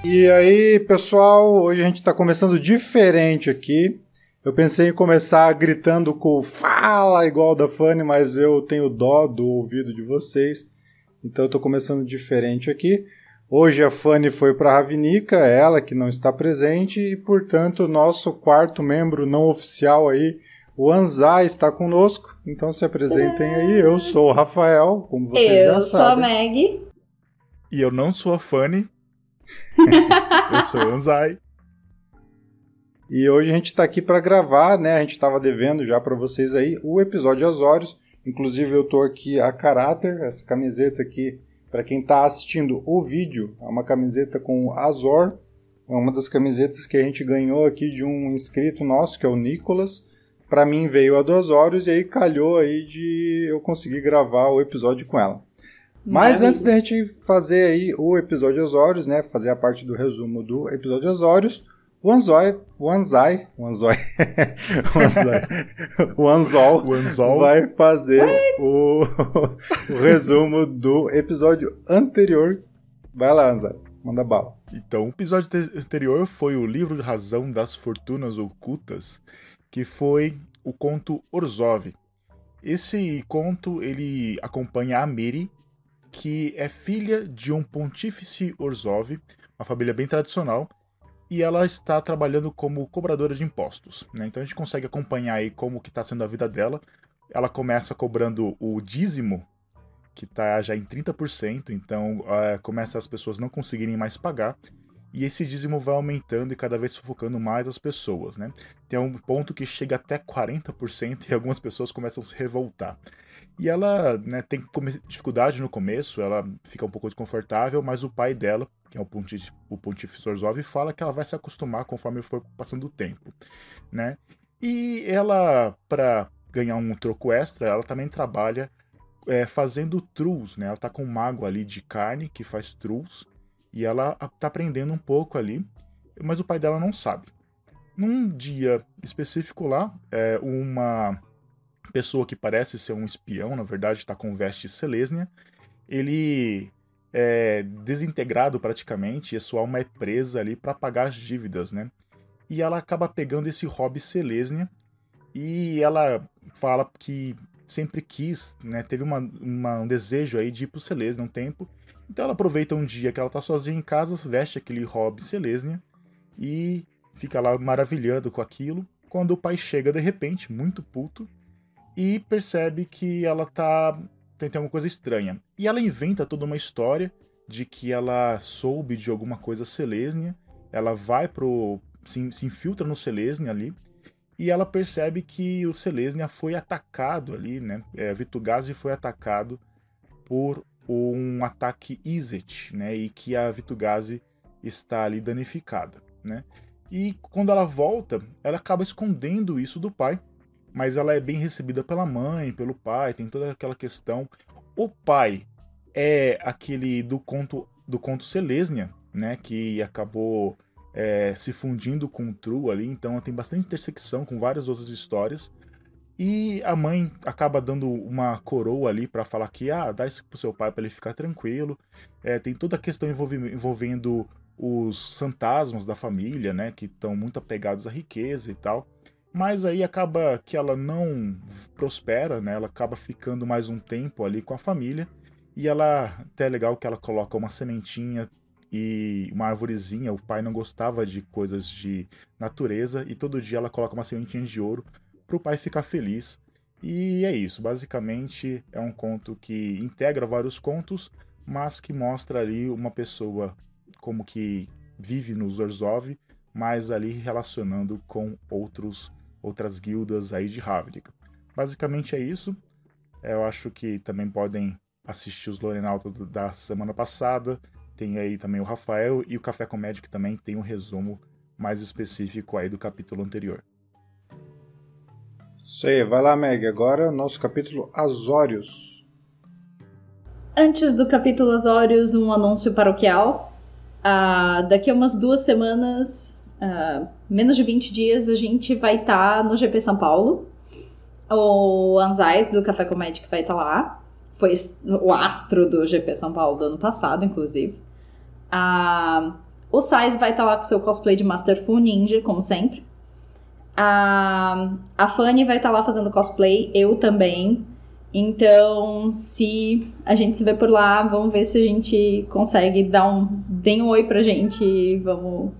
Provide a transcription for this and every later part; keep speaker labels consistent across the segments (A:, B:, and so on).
A: E aí, pessoal, hoje a gente está começando diferente aqui. Eu pensei em começar gritando com fala igual da Fanny, mas eu tenho dó do ouvido de vocês. Então eu estou começando diferente aqui. Hoje a Fanny foi para a Ravnica, ela que não está presente, e portanto o nosso quarto membro não oficial aí, o Anzai, está conosco. Então se apresentem aí. Eu sou o Rafael, como vocês já sabem.
B: Eu sou a Meg.
C: E eu não sou a Fanny. Eu sou o Anzai.
A: E hoje a gente está aqui para gravar, né? A gente estava devendo já para vocês aí o episódio Azorius. Inclusive eu estou aqui a caráter, essa camiseta aqui, para quem está assistindo o vídeo, é uma camiseta com Azor. É uma das camisetas que a gente ganhou aqui de um inscrito nosso, que é o Nicolas. Para mim veio a do Azorius e aí calhou aí de eu conseguir gravar o episódio com ela. Mas antes da gente fazer aí o episódio Azorius, né, fazer a parte do resumo do episódio Azorius, o Anzol vai fazer o resumo do episódio anterior. Vai lá, Anzol, manda bala.
C: Então, o episódio anterior foi o livro de razão das fortunas ocultas, que foi o conto Orzhov. Esse conto, ele acompanha a Miri, que é filha de um pontífice Orzhov, uma família bem tradicional, e ela está trabalhando como cobradora de impostos, né? Então a gente consegue acompanhar aí como que está sendo a vida dela. Ela começa cobrando o dízimo, que está já em 30%, então começa as pessoas não conseguirem mais pagar, e esse dízimo vai aumentando e cada vez sufocando mais as pessoas, né? Tem um ponto que chega até 40% e algumas pessoas começam a se revoltar. E ela, né, tem dificuldade no começo, ela fica um pouco desconfortável, mas o pai dela, que é o Pontífice Orzhov, fala que ela vai se acostumar conforme for passando o tempo, né? E ela, para ganhar um troco extra, ela também trabalha fazendo trulls, né? Ela tá com um mago ali de carne que faz trulls, e ela tá aprendendo um pouco ali, mas o pai dela não sabe. Num dia específico lá, uma pessoa que parece ser um espião, na verdade está com veste Selesnya, ele é desintegrado praticamente, e a sua alma é presa ali para pagar as dívidas, né? E ela acaba pegando esse hobby Selesnya, e ela fala que sempre quis, né? Teve um desejo aí de ir pro Selesnya um tempo, então ela aproveita um dia que ela tá sozinha em casa, veste aquele hobby Selesnya e fica lá maravilhando com aquilo, quando o pai chega de repente, muito puto, e percebe que ela tem alguma coisa estranha. E ela inventa toda uma história de que ela soube de alguma coisa Selesnya, ela vai se infiltra no Selesnya ali, e ela percebe que o Selesnya foi atacado ali, né? Vitu-Ghazi foi atacado por um ataque Izzet, né? E que a Vitu-Ghazi está ali danificada, né? E quando ela volta, ela acaba escondendo isso do pai, mas ela é bem recebida pela mãe, pelo pai, tem toda aquela questão. O pai é aquele do conto Selesnya, né, que acabou se fundindo com o Tru ali, então tem bastante intersecção com várias outras histórias. E a mãe acaba dando uma coroa ali para falar que dá isso pro seu pai para ele ficar tranquilo. Tem toda a questão envolvendo os fantasmas da família, né, que estão muito apegados à riqueza e tal. Mas aí acaba que ela não prospera, né? Ela acaba ficando mais um tempo ali com a família. E ela, até é legal que ela coloca uma sementinha e uma arvorezinha. O pai não gostava de coisas de natureza. E todo dia ela coloca uma sementinha de ouro para o pai ficar feliz. E é isso. Basicamente é um conto que integra vários contos, mas que mostra ali uma pessoa como que vive nos Orzhov, mas ali relacionando com outras guildas aí de Ravnica. Basicamente é isso. Eu acho que também podem assistir os Lorenautas da semana passada. Tem aí também o Rafael e o Café com Magic também tem um resumo mais específico aí do capítulo anterior.
A: Isso aí, vai lá, Meg. Agora o nosso capítulo Azorius.
B: Antes do capítulo Azorius, um anúncio paroquial. Daqui a umas 2 semanas, menos de 20 dias, a gente vai estar no GP São Paulo. O Anzai, do Café com Magic, vai estar lá. Foi o astro do GP São Paulo do ano passado, inclusive. O Sais vai estar lá com seu cosplay de Master Fu Ninja, como sempre. A Fanny vai estar lá fazendo cosplay, eu também. Então, se a gente se vê por lá, vamos ver se a gente consegue deem um oi pra gente e vamos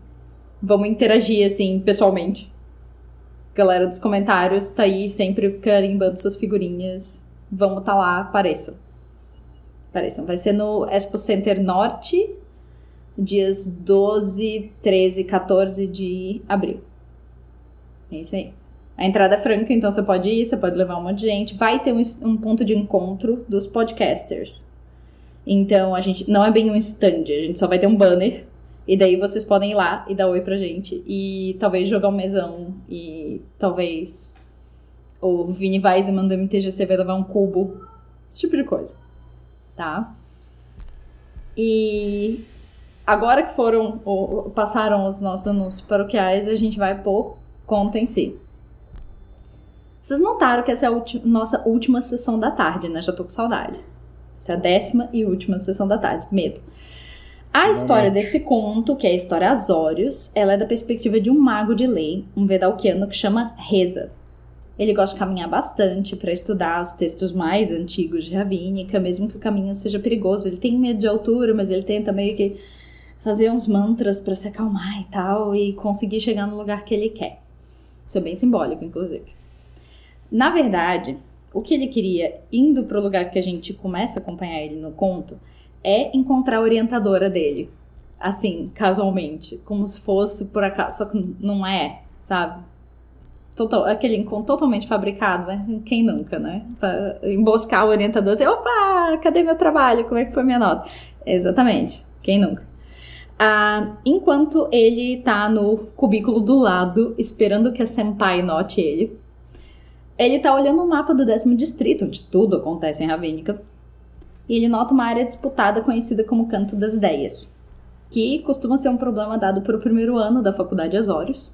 B: interagir, assim, pessoalmente. Galera dos comentários tá aí sempre carimbando suas figurinhas. Vamos tá lá, apareçam. Vai ser no Expo Center Norte, dias 12, 13, 14 de abril. É isso aí. A entrada é franca, então você pode ir, você pode levar um monte de gente. Vai ter um ponto de encontro dos podcasters. Então, a gente não é bem um stand, a gente só vai ter um banner. E daí vocês podem ir lá e dar oi pra gente. E talvez jogar um mesão. E talvez o Vini Weisman do MTGC vai levar um cubo. Esse tipo de coisa. Tá? E agora que passaram os nossos anúncios paroquiais, a gente vai por conta em si. Vocês notaram que essa é a nossa última sessão da tarde, né? Já tô com saudade. Essa é a 10ª e última sessão da tarde. Medo. A história desse conto, que é a história Azorius, ela é da perspectiva de um mago de lei, um Vedalquiano que chama Reza. Ele gosta de caminhar bastante para estudar os textos mais antigos de Ravínica, mesmo que o caminho seja perigoso. Ele tem medo de altura, mas ele tenta meio que fazer uns mantras para se acalmar e tal, e conseguir chegar no lugar que ele quer. Isso é bem simbólico, inclusive. Na verdade, o que ele queria, indo para o lugar que a gente começa a acompanhar ele no conto, é encontrar a orientadora dele. Assim, casualmente. Como se fosse por acaso. Só que não é, sabe? Aquele encontro totalmente fabricado, né? Quem nunca, né? Pra emboscar o orientador e dizer, opa, cadê meu trabalho? Como é que foi minha nota? Exatamente. Quem nunca? Enquanto ele tá no cubículo do lado, esperando que a senpai note ele tá olhando o mapa do 10º distrito, onde tudo acontece em Ravínica. E ele nota uma área disputada conhecida como Canto das Ideias, que costuma ser um problema dado para o primeiro ano da Faculdade Azorius.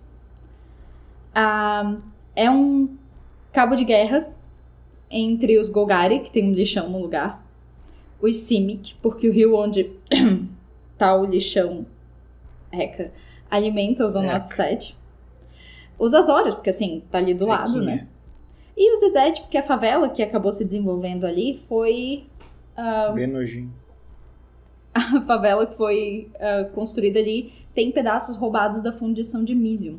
B: É um cabo de guerra entre os Golgari, que tem um lixão no lugar, os Simic, porque o rio onde tá o lixão alimenta os Onote 7, os Azorius, porque assim, tá ali do lado, né? E os Zizete, porque a favela que acabou se desenvolvendo ali foi...
A: bem nojinho.
B: A favela que foi construída ali tem pedaços roubados da fundição de Misium.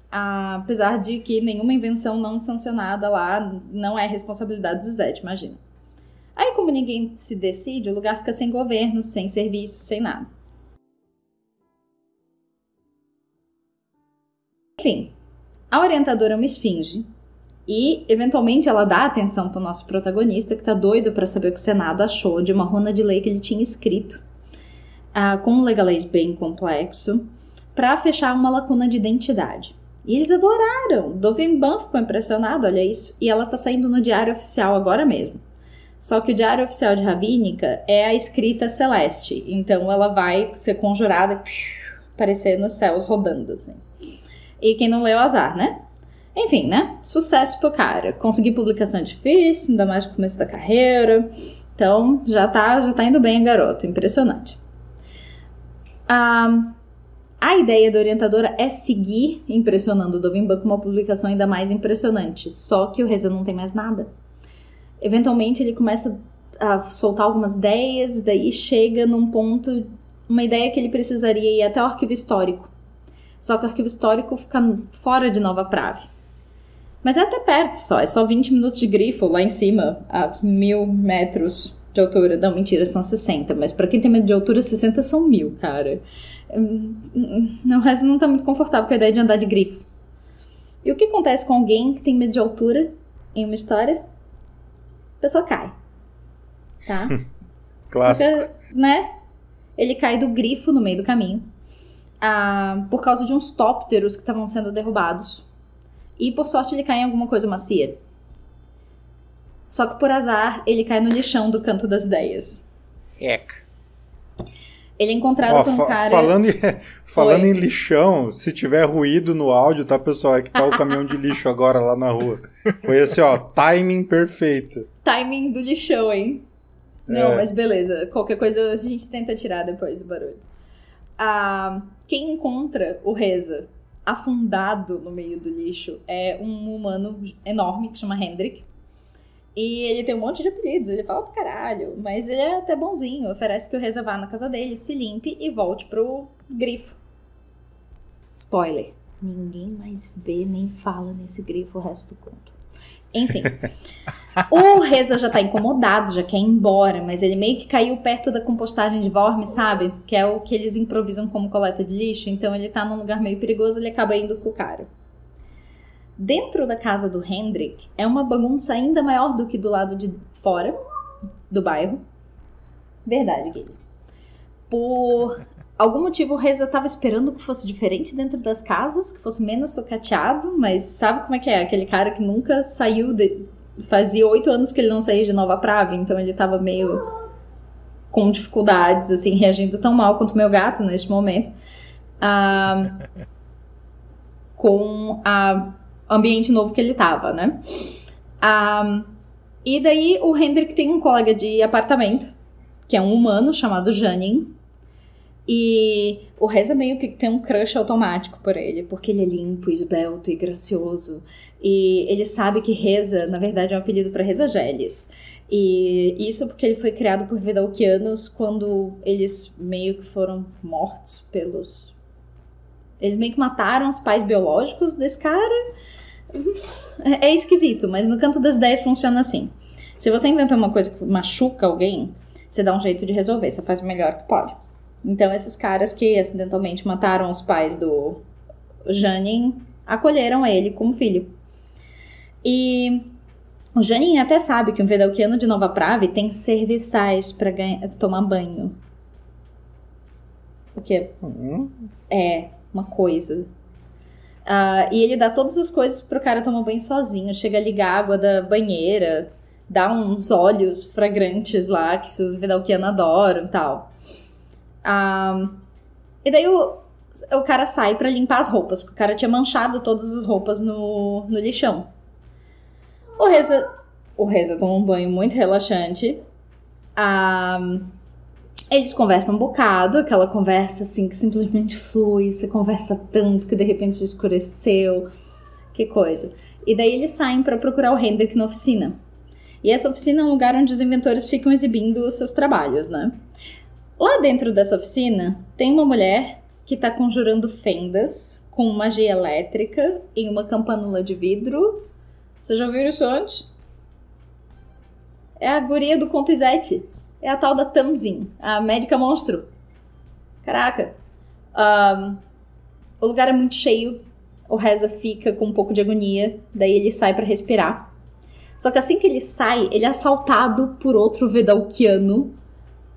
B: Apesar de que nenhuma invenção não sancionada lá não é responsabilidade do Zizete, imagina. Aí, como ninguém se decide, o lugar fica sem governo, sem serviço, sem nada. Enfim, a orientadora é uma esfinge. E, eventualmente, ela dá atenção para o nosso protagonista, que tá doido para saber o que o Senado achou de uma runa de lei que ele tinha escrito, com um legalês bem complexo, para fechar uma lacuna de identidade. E eles adoraram. Dovimban ficou impressionado, olha isso. E ela tá saindo no Diário Oficial agora mesmo. Só que o Diário Oficial de Ravínica é a escrita celeste. Então ela vai ser conjurada e aparecer nos céus rodando, assim. E quem não leu, azar, né? Enfim, né? Sucesso pro cara. Conseguir publicação é difícil, ainda mais no começo da carreira. Então, já tá indo bem, garoto. Impressionante. A ideia da orientadora é seguir impressionando o Dovimban com uma publicação ainda mais impressionante. Só que o Reza não tem mais nada. Eventualmente, ele começa a soltar algumas ideias, daí chega num ponto, uma ideia que ele precisaria ir até o arquivo histórico. Só que o arquivo histórico fica fora de Nova Prave. Mas é até perto só, é só 20 minutos de grifo lá em cima, a 1000 metros de altura. Não, mentira, são 60, mas pra quem tem medo de altura, 60 são 1000, cara. O resto não tá muito confortável com a ideia de andar de grifo. E o que acontece com alguém que tem medo de altura em uma história? A pessoa cai. Tá?
A: Clássico.
B: Porque, né? Ele cai do grifo no meio do caminho. Por causa de uns tópteros que estavam sendo derrubados. E por sorte ele cai em alguma coisa macia. Só que por azar ele cai no lixão do Canto das Ideias. Ele é encontrado por um cara...
A: Falando em lixão, se tiver ruído no áudio, tá, pessoal? É que tá o caminhão de lixo agora lá na rua. Foi assim, ó, timing perfeito.
B: Timing do lixão, hein? Não, mas beleza. Qualquer coisa a gente tenta tirar depois o barulho. Quem encontra o Reza afundado no meio do lixo é um humano enorme que chama Hendrik. E ele tem um monte de apelidos, ele fala pro caralho, mas ele é até bonzinho, oferece que o Reza vá na casa dele, se limpe e volte pro grifo. Spoiler, ninguém mais vê nem fala nesse grifo o resto do conto. Enfim, o Reza já tá incomodado, já quer ir embora, mas ele meio que caiu perto da compostagem de Vorme, sabe? Que é o que eles improvisam como coleta de lixo, então ele tá num lugar meio perigoso, ele acaba indo com o cara. Dentro da casa do Hendrik é uma bagunça ainda maior do que do lado de fora do bairro. Verdade, Guilherme. Por algum motivo o Reza tava esperando que fosse diferente dentro das casas, que fosse menos socateado, mas sabe como é que é? Aquele cara que nunca saiu, fazia 8 anos que ele não saía de Nova Prava, então ele tava meio com dificuldades, assim, reagindo tão mal quanto o meu gato neste momento. Com a ambiente novo que ele tava, né? E daí o Hendrik tem um colega de apartamento, que é um humano chamado Janin, e o Reza meio que tem um crush automático por ele, porque ele é limpo, esbelto e gracioso, e ele sabe que Reza, na verdade, é um apelido para Reza Geles. E isso porque ele foi criado por Vedalquianos quando eles meio que foram mortos pelos... Eles meio que mataram os pais biológicos desse cara. É esquisito, mas no Canto das 10 funciona assim. Se você inventa uma coisa que machuca alguém, você dá um jeito de resolver, você faz o melhor que pode. Então esses caras que acidentalmente mataram os pais do Janin acolheram ele como filho. E o Janin até sabe que um Vedalquiano de Nova Prave tem serviçais para tomar banho. O quê? É uma coisa. E ele dá todas as coisas pro cara tomar banho sozinho. Chega a ligar a água da banheira, dá uns óleos fragrantes lá que os Vedalquianos adoram e tal. E daí o cara sai pra limpar as roupas, porque o cara tinha manchado todas as roupas no lixão. O Reza toma um banho muito relaxante. Eles conversam um bocado, aquela conversa assim que simplesmente flui, você conversa tanto que de repente escureceu, que coisa. E daí eles saem pra procurar o Hendrik na oficina. E essa oficina é um lugar onde os inventores ficam exibindo os seus trabalhos, né? Lá dentro dessa oficina tem uma mulher que tá conjurando fendas com magia elétrica em uma campanula de vidro. Vocês já viram isso antes? É a guria do Conto Izete. É a tal da Tamsin, a médica monstro. Caraca. O lugar é muito cheio. O Reza fica com um pouco de agonia. Daí ele sai pra respirar. Só que assim que ele sai, ele é assaltado por outro Vedalquiano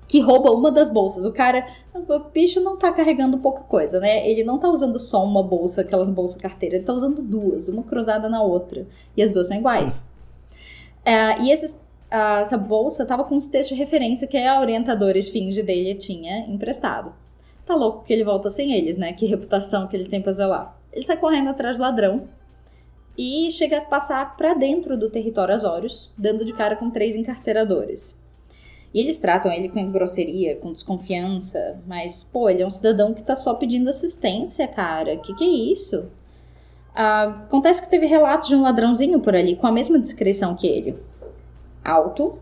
B: que rouba uma das bolsas. O bicho não tá carregando pouca coisa, né? Ele não tá usando só uma bolsa, aquelas bolsas carteira. Ele tá usando duas, uma cruzada na outra. E as duas são iguais. E essa bolsa tava com os textos de referência que a orientadora esfinge dele tinha emprestado. Tá louco que ele volta sem eles, né? Que reputação que ele tem pra zelar. Ele sai correndo atrás do ladrão e chega a passar pra dentro do território Azorius, dando de cara com 3 encarceradores. E eles tratam ele com grosseria, com desconfiança, mas, pô, ele é um cidadão que tá só pedindo assistência, cara. Que é isso? Acontece que teve relatos de um ladrãozinho por ali com a mesma descrição que ele. Alto,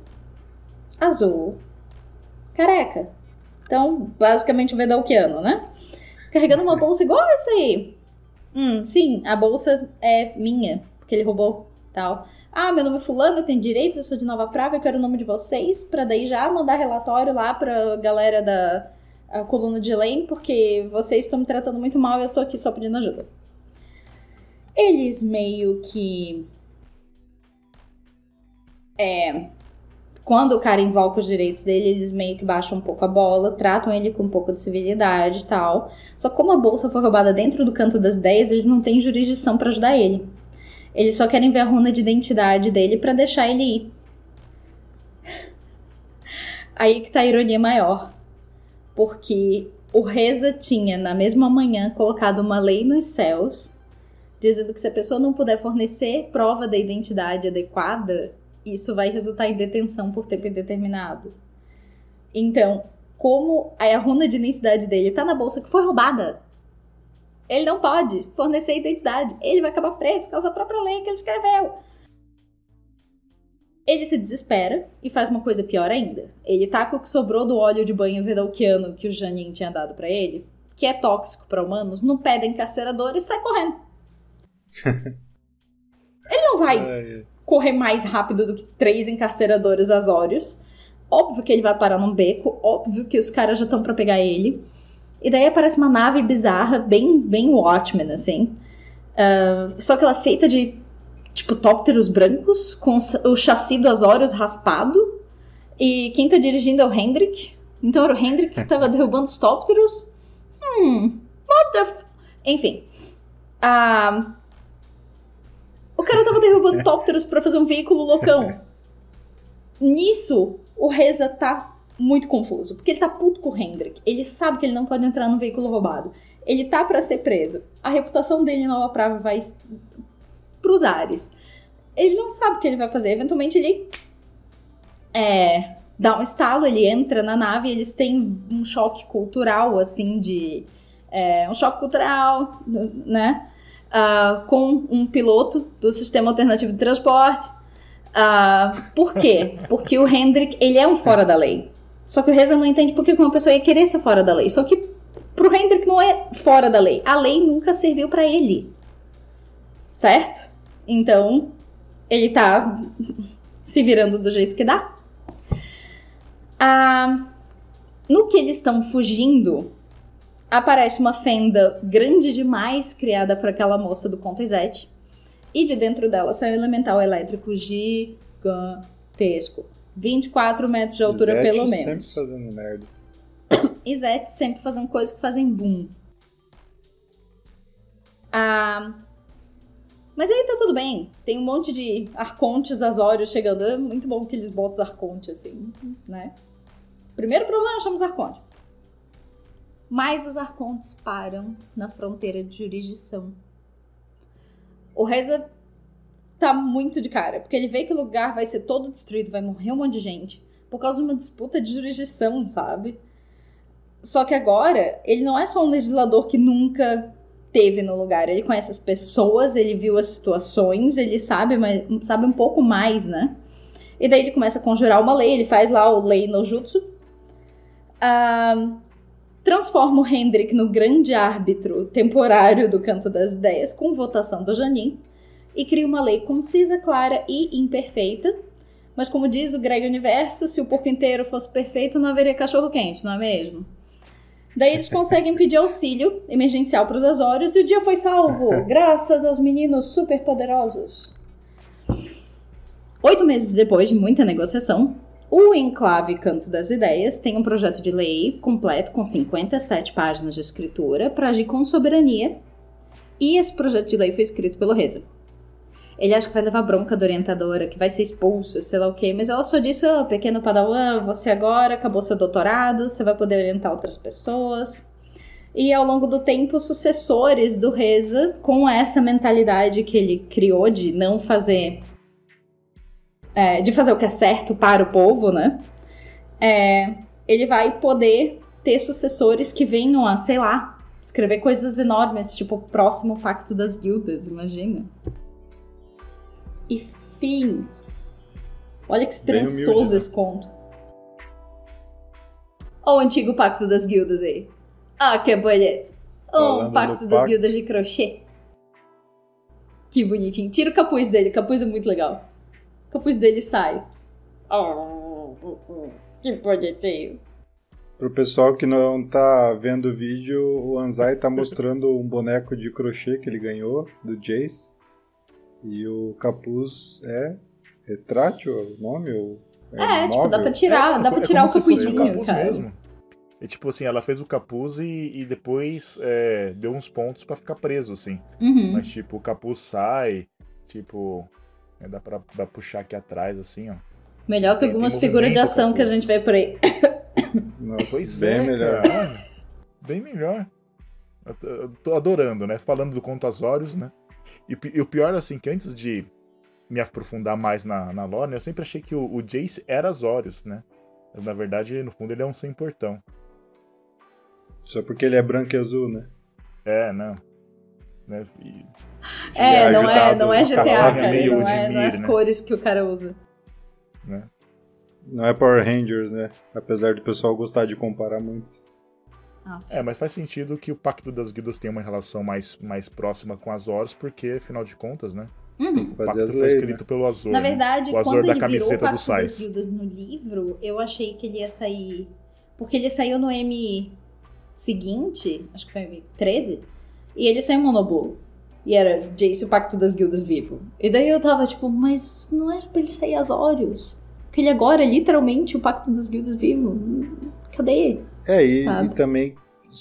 B: azul, careca. Então, basicamente um Vedalquiano, né? Carregando uma bolsa igual essa aí. Sim, a bolsa é minha, porque ele roubou, tal. Meu nome é fulano, eu tenho direitos, eu sou de Nova Prava, eu quero o nome de vocês, pra daí já mandar relatório lá pra galera da coluna de Elaine, porque vocês estão me tratando muito mal e eu tô aqui só pedindo ajuda. Eles meio que... Quando o cara invoca os direitos dele, eles meio que baixam um pouco a bola, tratam ele com um pouco de civilidade e tal. Só que como a bolsa foi roubada dentro do Canto das 10, eles não têm jurisdição pra ajudar ele. Eles só querem ver a runa de identidade dele pra deixar ele ir. Aí que tá a ironia maior. Porque o Reza tinha, na mesma manhã, colocado uma lei nos céus, dizendo que se a pessoa não puder fornecer prova da identidade adequada, isso vai resultar em detenção por tempo indeterminado. Então, como a runa de identidade dele tá na bolsa que foi roubada. Ele não pode fornecer a identidade. Ele vai acabar preso por causa da própria lei que ele escreveu. Ele se desespera e faz uma coisa pior ainda. Ele taca o que sobrou do óleo de banho vedalquiano que o Janin tinha dado pra ele, que é tóxico pra humanos, no pé da encarceradora e sai correndo. Ele não vai correr mais rápido do que 3 encarceradores azórios. Óbvio que ele vai parar num beco. Óbvio que os caras já estão pra pegar ele. E daí aparece uma nave bizarra, bem Watchmen, assim. Só que ela é feita de, tipo, tópteros brancos, com o chassi do Azorius raspado. E quem tá dirigindo é o Hendrik. Então era o Hendrik que tava derrubando os tópteros. What the Enfim. O cara tava derrubando tópteros pra fazer um veículo loucão. Nisso, o Reza tá muito confuso, porque ele tá puto com o Hendrik. Ele sabe que ele não pode entrar no veículo roubado. Ele tá pra ser preso. A reputação dele em Nova Prava vai pros ares. Ele não sabe o que ele vai fazer. Eventualmente ele dá um estalo, ele entra na nave e eles têm um choque cultural, assim, um choque cultural, né? Com um piloto do sistema alternativo de transporte. Por quê? Porque o Hendrik, ele é um fora da lei. Só que o Reza não entende por que uma pessoa ia querer ser fora da lei. Só que pro Hendrik não é fora da lei. A lei nunca serviu pra ele. Certo? Então, ele tá se virando do jeito que dá. No que eles estão fugindo, aparece uma fenda grande demais criada por aquela moça do Conto Izete. E de dentro dela sai um elemental elétrico gigantesco. 24 metros de altura,
A: Izete
B: pelo menos.
A: sempre fazendo merda.
B: Izete sempre fazendo coisas que fazem boom. Mas aí tá tudo bem. Tem um monte de arcontes azórios chegando. É muito bom que eles botam os arcontes assim, né? Primeiro problema, chamamos arconte. Mas os arcontes param na fronteira de jurisdição. O Reza tá muito de cara, porque ele vê que o lugar vai ser todo destruído, vai morrer um monte de gente, por causa de uma disputa de jurisdição, sabe? Só que agora, ele não é só um legislador que nunca teve no lugar, ele conhece as pessoas, ele viu as situações, ele sabe um pouco mais, né? E daí ele começa a conjurar uma lei, ele faz lá o Lei no Jutsu, transforma o Hendrik no grande árbitro temporário do Canto das Ideias, com votação do Janin, e cria uma lei concisa, clara e imperfeita. Mas como diz o Greg Universo, se o porco inteiro fosse perfeito, não haveria cachorro-quente, não é mesmo? Daí eles conseguem pedir auxílio emergencial para os Azórios e o dia foi salvo, graças aos meninos superpoderosos. 8 meses depois de muita negociação, o Enclave Canto das Ideias tem um projeto de lei completo com 57 páginas de escritura para agir com soberania, e esse projeto de lei foi escrito pelo Reza. Ele acha que vai levar bronca da orientadora, que vai ser expulso, sei lá o quê, mas ela só disse, pequeno padawan, você agora acabou seu doutorado, você vai poder orientar outras pessoas. E ao longo do tempo, os sucessores do Reza, com essa mentalidade que ele criou de não fazer... de fazer o que é certo para o povo, né? Ele vai poder ter sucessores que venham a, sei lá, escrever coisas enormes, tipo o próximo Pacto das Guildas, imagina. E fim. Olha que esperançoso
A: humilde, né?
B: esse conto. Olha o antigo Pacto das Guildas aí. Que bonito. Um Pacto das Guildas de crochê. Que bonitinho. Tira o capuz dele, o capuz é muito legal. O capuz dele sai. Que bonitinho.
A: Pro pessoal que não tá vendo o vídeo, o Anzai tá mostrando um boneco de crochê que ele ganhou, do Jace. E o capuz é retrátil, é o nome?
B: Tipo, dá pra tirar o capuzinho, cara. Mesmo.
C: E tipo assim, ela fez o capuz e depois deu uns pontos pra ficar preso, assim.
B: Uhum.
C: Mas tipo, o capuz sai, tipo, dá pra puxar aqui atrás, assim, ó.
B: Melhor que algumas figuras de ação que a gente vê por aí.
C: Nossa, pois bem melhor. Cara. Bem melhor. Eu tô adorando, né? Falando do Conto Azórios, né? E o pior, assim, que antes de me aprofundar mais na lore, eu sempre achei que o Jace era Azorius, né? Mas, na verdade, no fundo, ele é um sem portão.
A: Só porque ele é branco e azul, né?
C: Não. Né?
B: Não é GTA, cara.
C: meio
B: Não
C: de
B: é
C: Mir,
B: as
C: né?
B: cores que o cara usa.
C: Né?
A: Não é Power Rangers, né? Apesar do pessoal gostar de comparar muito.
C: Mas faz sentido que o Pacto das Guildas tenha uma relação mais próxima com as Azores, porque, afinal de contas, né?
B: Uhum.
C: O
A: Fazer
C: pacto
A: as
C: foi
A: leis,
C: escrito
A: né?
C: pelo Azor.
B: Na
C: né?
B: verdade,
C: O Azor
B: quando
C: da
B: ele virou o
C: camiseta do
B: Pacto das
C: Sais.
B: Guildas no livro, eu achei que ele ia sair... Porque ele saiu no M seguinte, acho que foi M 13, e ele saiu em monobolo. E era Jace, o Pacto das Guildas vivo. E daí eu tava tipo, mas não era pra ele sair Azorius? Porque ele agora é literalmente o Pacto das Guildas vivo. Cadê ele?
A: E também...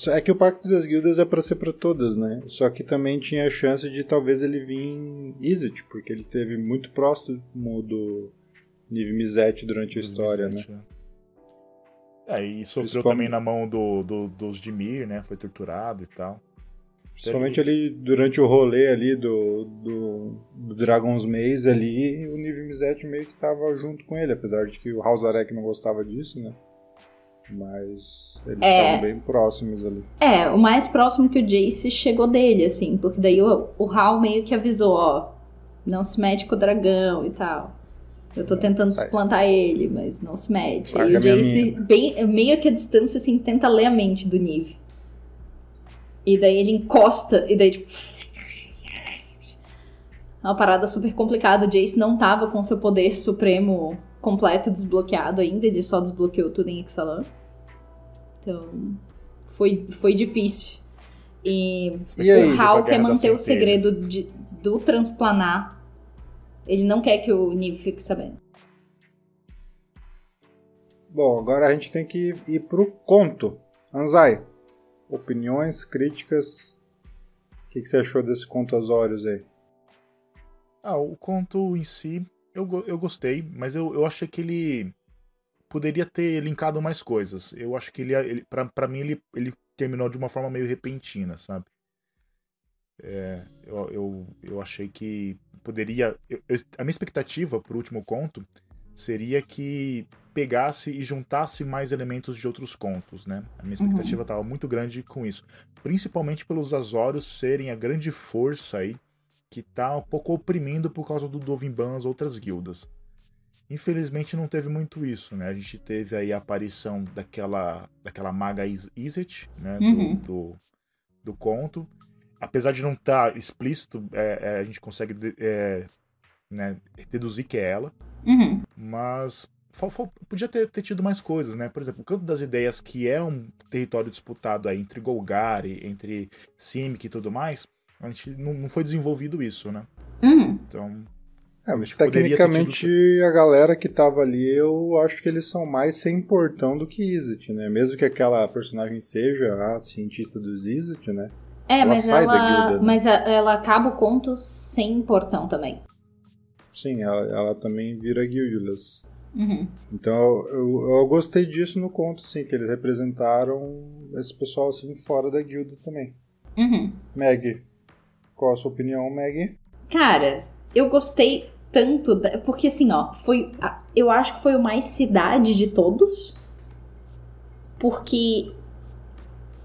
A: É que o Pacto das Guildas é pra ser pra todas, né? Só que também tinha a chance de talvez ele vir em Izzet, porque ele teve muito próximo do Niv Mizzet durante a história,
C: Mizzet,
A: né?
C: E sofreu também na mão dos Dimir, né? Foi torturado e tal.
A: Principalmente ali durante o rolê ali do Dragon's Maze ali, o Niv Mizzet meio que tava junto com ele, apesar de que o Halzarek não gostava disso, né? Mas eles estavam bem próximos ali.
B: O mais próximo que o Jace chegou dele, assim, porque daí o Hal meio que avisou, ó, não se mete com o dragão e tal. Eu tô tentando suplantar ele, mas não se mete. E o Jace, meio que a distância, assim, tenta ler a mente do Niv. E daí ele encosta, e daí, tipo... É uma parada super complicada. O Jace não tava com seu poder supremo completo desbloqueado ainda, ele só desbloqueou tudo em Ixalan. Então, foi difícil. E o Hal quer manter o segredo do transplanar. Ele não quer que o Niv fique sabendo.
A: Bom, agora a gente tem que ir pro conto. Anzai, opiniões, críticas. O que você achou desse conto Azorius aí?
C: O conto em si, eu gostei, mas eu achei que ele poderia ter linkado mais coisas. Eu acho que ele pra mim, ele terminou de uma forma meio repentina, sabe? Eu achei que poderia... a minha expectativa pro último conto seria que pegasse e juntasse mais elementos de outros contos, né? A minha expectativa estava muito grande com isso. Principalmente pelos Azorius serem a grande força aí que tá um pouco oprimindo por causa do Dovimban as outras guildas. Infelizmente não teve muito isso, né? A gente teve aí a aparição daquela maga Izzet, né? Do conto. Apesar de não estar explícito, a gente consegue né, deduzir que é ela. Mas podia ter tido mais coisas, né? Por exemplo, o Canto das Ideias, que é um território disputado aí entre Golgari, entre Simic e tudo mais, a gente não foi desenvolvido isso, né? Então...
A: mas tecnicamente a galera que tava ali, eu acho que eles são mais sem portão do que Izzet, né? Mesmo que aquela personagem seja a cientista dos Izzet, né?
B: Mas ela acaba o conto sem portão também.
A: Sim, ela também vira guildless. Então eu gostei disso no conto, assim, que eles representaram esse pessoal assim fora da guilda também. Meg, qual a sua opinião, Meg?
B: Cara, eu gostei tanto, porque assim, ó, eu acho que foi o mais cidade de todos, porque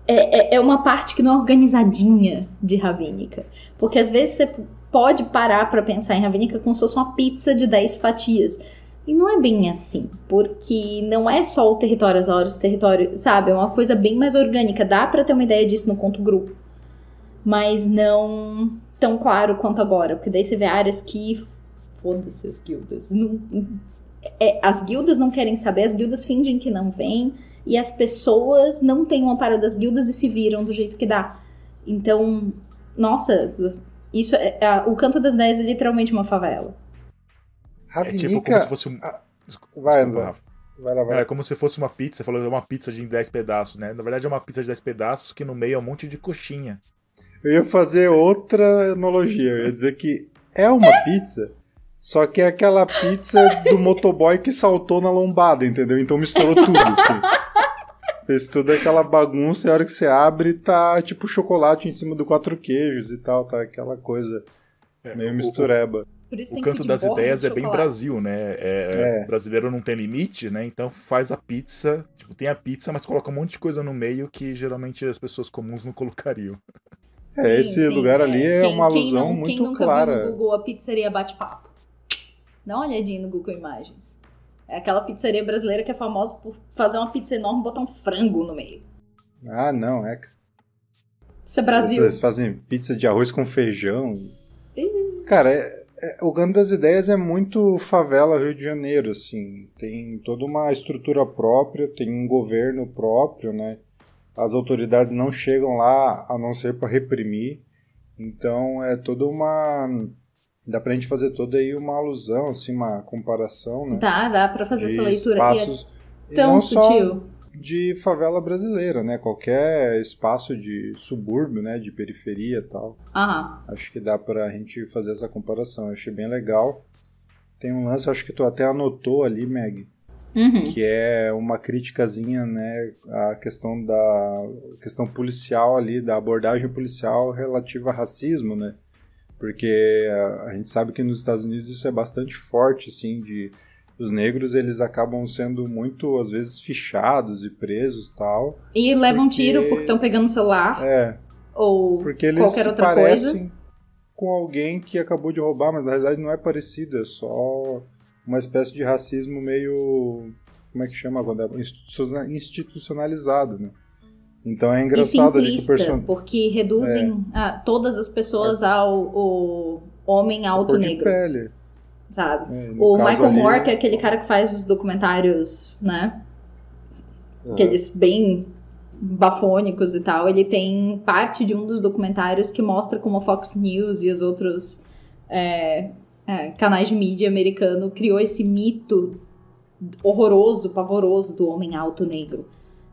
B: é uma parte que não é organizadinha de Ravnica, porque às vezes você pode parar pra pensar em Ravnica como se fosse uma pizza de 10 fatias, e não é bem assim, porque não é só o território Azorius, sabe, é uma coisa bem mais orgânica, dá pra ter uma ideia disso no conto grupo, mas não tão claro quanto agora, porque daí você vê áreas que foda-se as guildas. As guildas não querem saber, as guildas fingem que não vêm, e as pessoas não têm o amparo das guildas e se viram do jeito que dá. Então, nossa, isso o Canto das 10 é literalmente uma favela.
A: Ravnica...
C: É tipo como se fosse
A: Vai, Rafa. Vai.
C: É como se fosse uma pizza, você falou que é uma pizza de 10 pedaços, né? Na verdade é uma pizza de 10 pedaços que no meio é um monte de coxinha.
A: Eu ia fazer outra analogia, eu ia dizer que é uma pizza, só que é aquela pizza do motoboy que saltou na lombada, entendeu? Então misturou tudo, assim. Fez tudo aquela bagunça e a hora que você abre tá tipo chocolate em cima do 4 queijos e tal, tá aquela coisa meio mistureba.
B: Por isso
C: O
B: tem que
C: canto
B: pedir
C: das
B: borda
C: ideias
B: de
C: é bem
B: chocolate.
C: Brasil, né? Brasileiro não tem limite, né? Então faz a pizza, tipo, tem a pizza, mas coloca um monte de coisa no meio que geralmente as pessoas comuns não colocariam.
B: Sim,
A: Esse
B: sim.
A: lugar ali é uma alusão
B: Quem
A: muito
B: nunca viu no
A: clara.
B: Google a pizzaria Bate-Papo? Dá uma olhadinha no Google Imagens. É aquela pizzaria brasileira que é famosa por fazer uma pizza enorme e botar um frango no meio.
A: Ah, não,
B: Isso é Brasil.
A: Eles fazem pizza de arroz com feijão. Cara, o Canto das Ideias é muito favela Rio de Janeiro, assim. Tem toda uma estrutura própria, tem um governo próprio, né? As autoridades não chegam lá a não ser para reprimir. Então é toda uma... Dá pra gente fazer toda aí uma alusão, assim, uma comparação, né?
B: Dá pra fazer essa
A: De
B: leitura.
A: espaços,
B: E
A: e
B: tão
A: não
B: sutil.
A: só de favela brasileira, né? Qualquer espaço de subúrbio, né? De periferia e tal.
B: Aham.
A: Acho que dá pra gente fazer essa comparação. Eu achei bem legal. Tem um lance, acho que tu até anotou ali, Meg,
B: Uhum.
A: que é uma criticazinha, né, à questão policial ali, da abordagem policial relativa a racismo, né? Porque a gente sabe que nos Estados Unidos isso é bastante forte, assim, de os negros eles acabam sendo muito, às vezes, fichados e presos e tal.
B: E levam tiro porque estão pegando o celular. Ou
A: Porque eles
B: qualquer
A: se
B: outra
A: parecem
B: coisa.
A: com alguém que acabou de roubar, mas na realidade não é parecido, é só uma espécie de racismo meio... Como é que chama quando é institucionalizado, né? Então é
B: E
A: engraçado ali que o
B: simplista,
A: personagem...
B: porque reduzem todas as pessoas ao homem alto
A: cor de
B: negro,
A: pele.
B: sabe?
A: No
B: O
A: caso
B: Michael
A: ali,
B: Moore, que é aquele cara que faz os documentários, né? Aqueles bem bafônicos e tal, ele tem parte de um dos documentários que mostra como a Fox News e os outros canais de mídia americano criou esse mito horroroso, pavoroso do homem alto negro,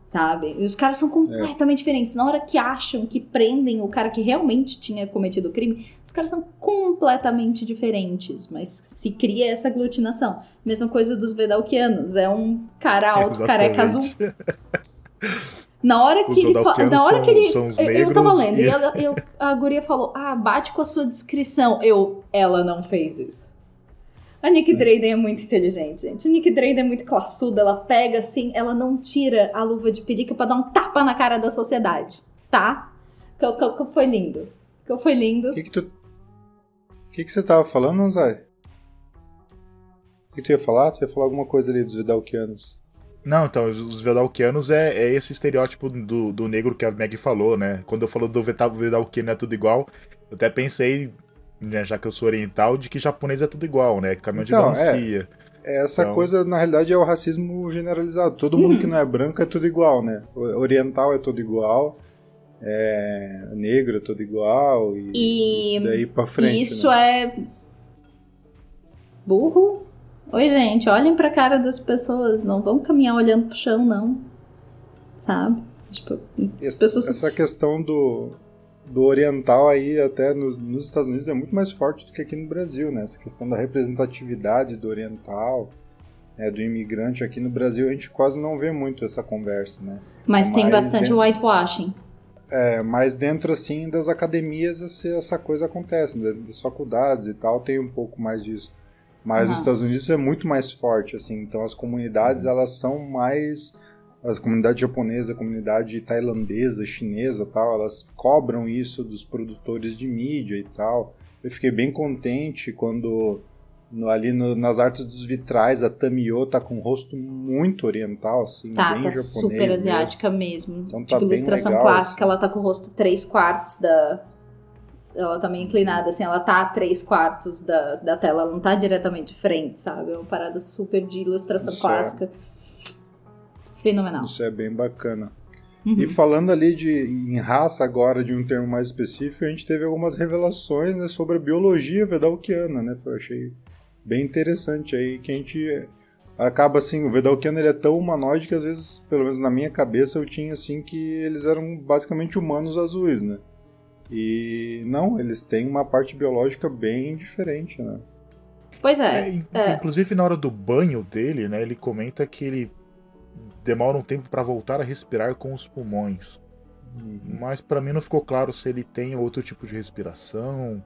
B: sabe? E os caras são completamente diferentes. Na hora que acham que prendem o cara que realmente tinha cometido o crime, os caras são completamente diferentes, mas se cria essa aglutinação. Mesma coisa dos Vedalquianos, é um cara alto, careca azul. Na hora que ele
C: são os
B: eu tava lendo
C: e
B: a guria falou: bate com a sua descrição. Ela não fez isso. A Nick Drayden é muito inteligente, gente. A Nick Drayden é muito classuda. Ela pega assim, ela não tira a luva de pelica pra dar um tapa na cara da sociedade, tá? Que foi lindo. Que foi lindo.
A: O que você tava falando, Zay? O que tu ia falar? Tu ia falar alguma coisa ali dos Vedalquianos.
C: Não, então, os Vedalquianos é esse estereótipo do negro que a Meg falou, né? Quando eu falo do Vedalquiano é tudo igual, eu até pensei, né, já que eu sou oriental, de que japonês é tudo igual, né? Caminhão de melancia.
A: Essa coisa, na realidade, é o racismo generalizado. Todo mundo que não é branco é tudo igual, né? Oriental é tudo igual, negro é tudo igual, e daí pra frente.
B: E isso é burro? Oi, gente, olhem pra cara das pessoas, não vão caminhar olhando pro chão, não. Sabe? Tipo, as pessoas...
A: Essa questão do oriental aí, até nos Estados Unidos, é muito mais forte do que aqui no Brasil, né? Essa questão da representatividade do oriental, do imigrante. Aqui no Brasil a gente quase não vê muito essa conversa, né?
B: Mas tem bastante whitewashing.
A: Mas dentro, assim, das academias essa coisa acontece, né? Das faculdades e tal, tem um pouco mais disso. Mas nos Estados Unidos é muito mais forte, assim. Então as comunidades, elas são mais... A comunidade japonesa, a comunidade tailandesa, chinesa e tal, elas cobram isso dos produtores de mídia e tal. Eu fiquei bem contente quando nas artes dos vitrais a Tamio tá com um rosto muito oriental, assim, bem japonês.
B: Super asiática mesmo.
A: Então,
B: tipo,
A: tá
B: ilustração
A: bem legal,
B: clássica,
A: assim.
B: Ela tá com o rosto 3/4 da... Ela tá meio inclinada, assim, ela tá a 3/4 da tela, ela não tá diretamente de frente, sabe? É uma parada super de ilustração clássica. Fenomenal.
A: Isso é bem bacana. E falando ali em raça agora, de um termo mais específico, a gente teve algumas revelações, né, sobre a biologia vedalquiana, né? Eu achei bem interessante aí, que a gente acaba assim, o vedalquiano ele é tão humanoide que às vezes, pelo menos na minha cabeça, eu tinha assim que eles eram basicamente humanos azuis, né? E não, eles têm uma parte biológica bem diferente, né?
B: Pois é.
C: Inclusive na hora do banho dele, né, ele comenta que ele demora um tempo para voltar a respirar com os pulmões. Mas para mim não ficou claro se ele tem outro tipo de respiração.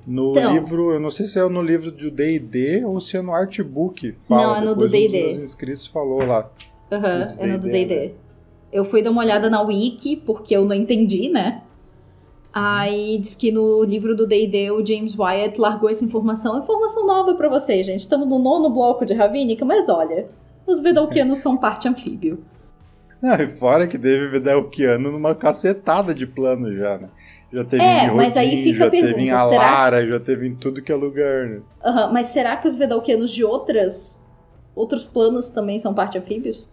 A: No livro, eu não sei se é no livro do D&D ou se é no artbook.
B: Não, é no do D&D.
A: Um dos inscritos falou lá.
B: É no do D&D. Né? Eu fui dar uma olhada na wiki, porque eu não entendi, né? Aí diz que no livro do D&D o James Wyatt largou essa informação. Informação nova pra vocês, gente. Estamos no 9º bloco de Ravnica, mas olha, os Vedalquianos são parte anfíbio.
A: Não, e fora que teve Vedalquiano numa cacetada de plano já, né? Já teve em Rodin,
B: mas aí fica a pergunta,
A: teve em Alara, já teve em tudo que é lugar, né?
B: Mas será que os Vedalquianos de outros planos também são parte anfíbios?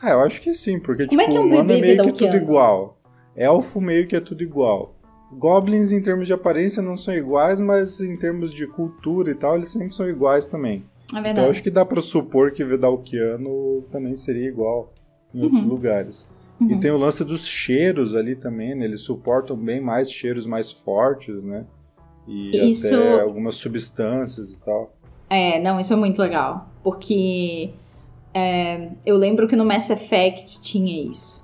A: Eu acho que sim, porque
B: como
A: tipo,
B: é que
A: humano é meio que tudo igual. Elfo meio que é tudo igual. Goblins em termos de aparência não são iguais, mas em termos de cultura e tal, eles sempre são iguais também.
B: É verdade.
A: Então eu acho que dá pra supor que Vedalquiano também seria igual em outros lugares. E tem o lance dos cheiros ali também, né? Eles suportam bem mais cheiros mais fortes, né? E até algumas substâncias e tal.
B: Isso é muito legal. Porque eu lembro que no Mass Effect tinha isso.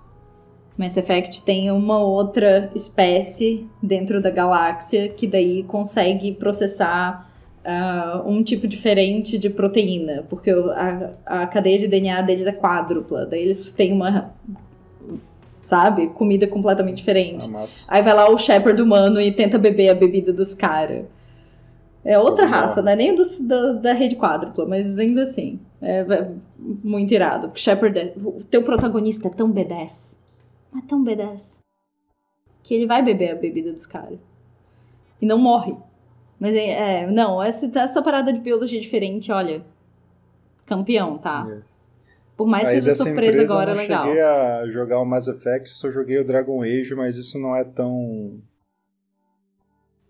B: Mass Effect tem uma outra espécie dentro da galáxia que daí consegue processar um tipo diferente de proteína. Porque a cadeia de DNA deles é quádrupla. Daí eles têm uma... sabe? Comida completamente diferente. Aí vai lá o Shepard humano e tenta beber a bebida dos caras. É outra raça, não é nem da rede quádrupla, mas ainda assim. É muito irado. Porque Shepard, o teu protagonista é tão B10. Mas tão B10. Que ele vai beber a bebida dos caras. E não morre. Mas não, essa parada de biologia diferente, olha. Campeão, tá? Por mais que seja surpresa agora, é legal.
A: Eu cheguei a jogar o Mass Effect, só joguei o Dragon Age, mas isso não é tão...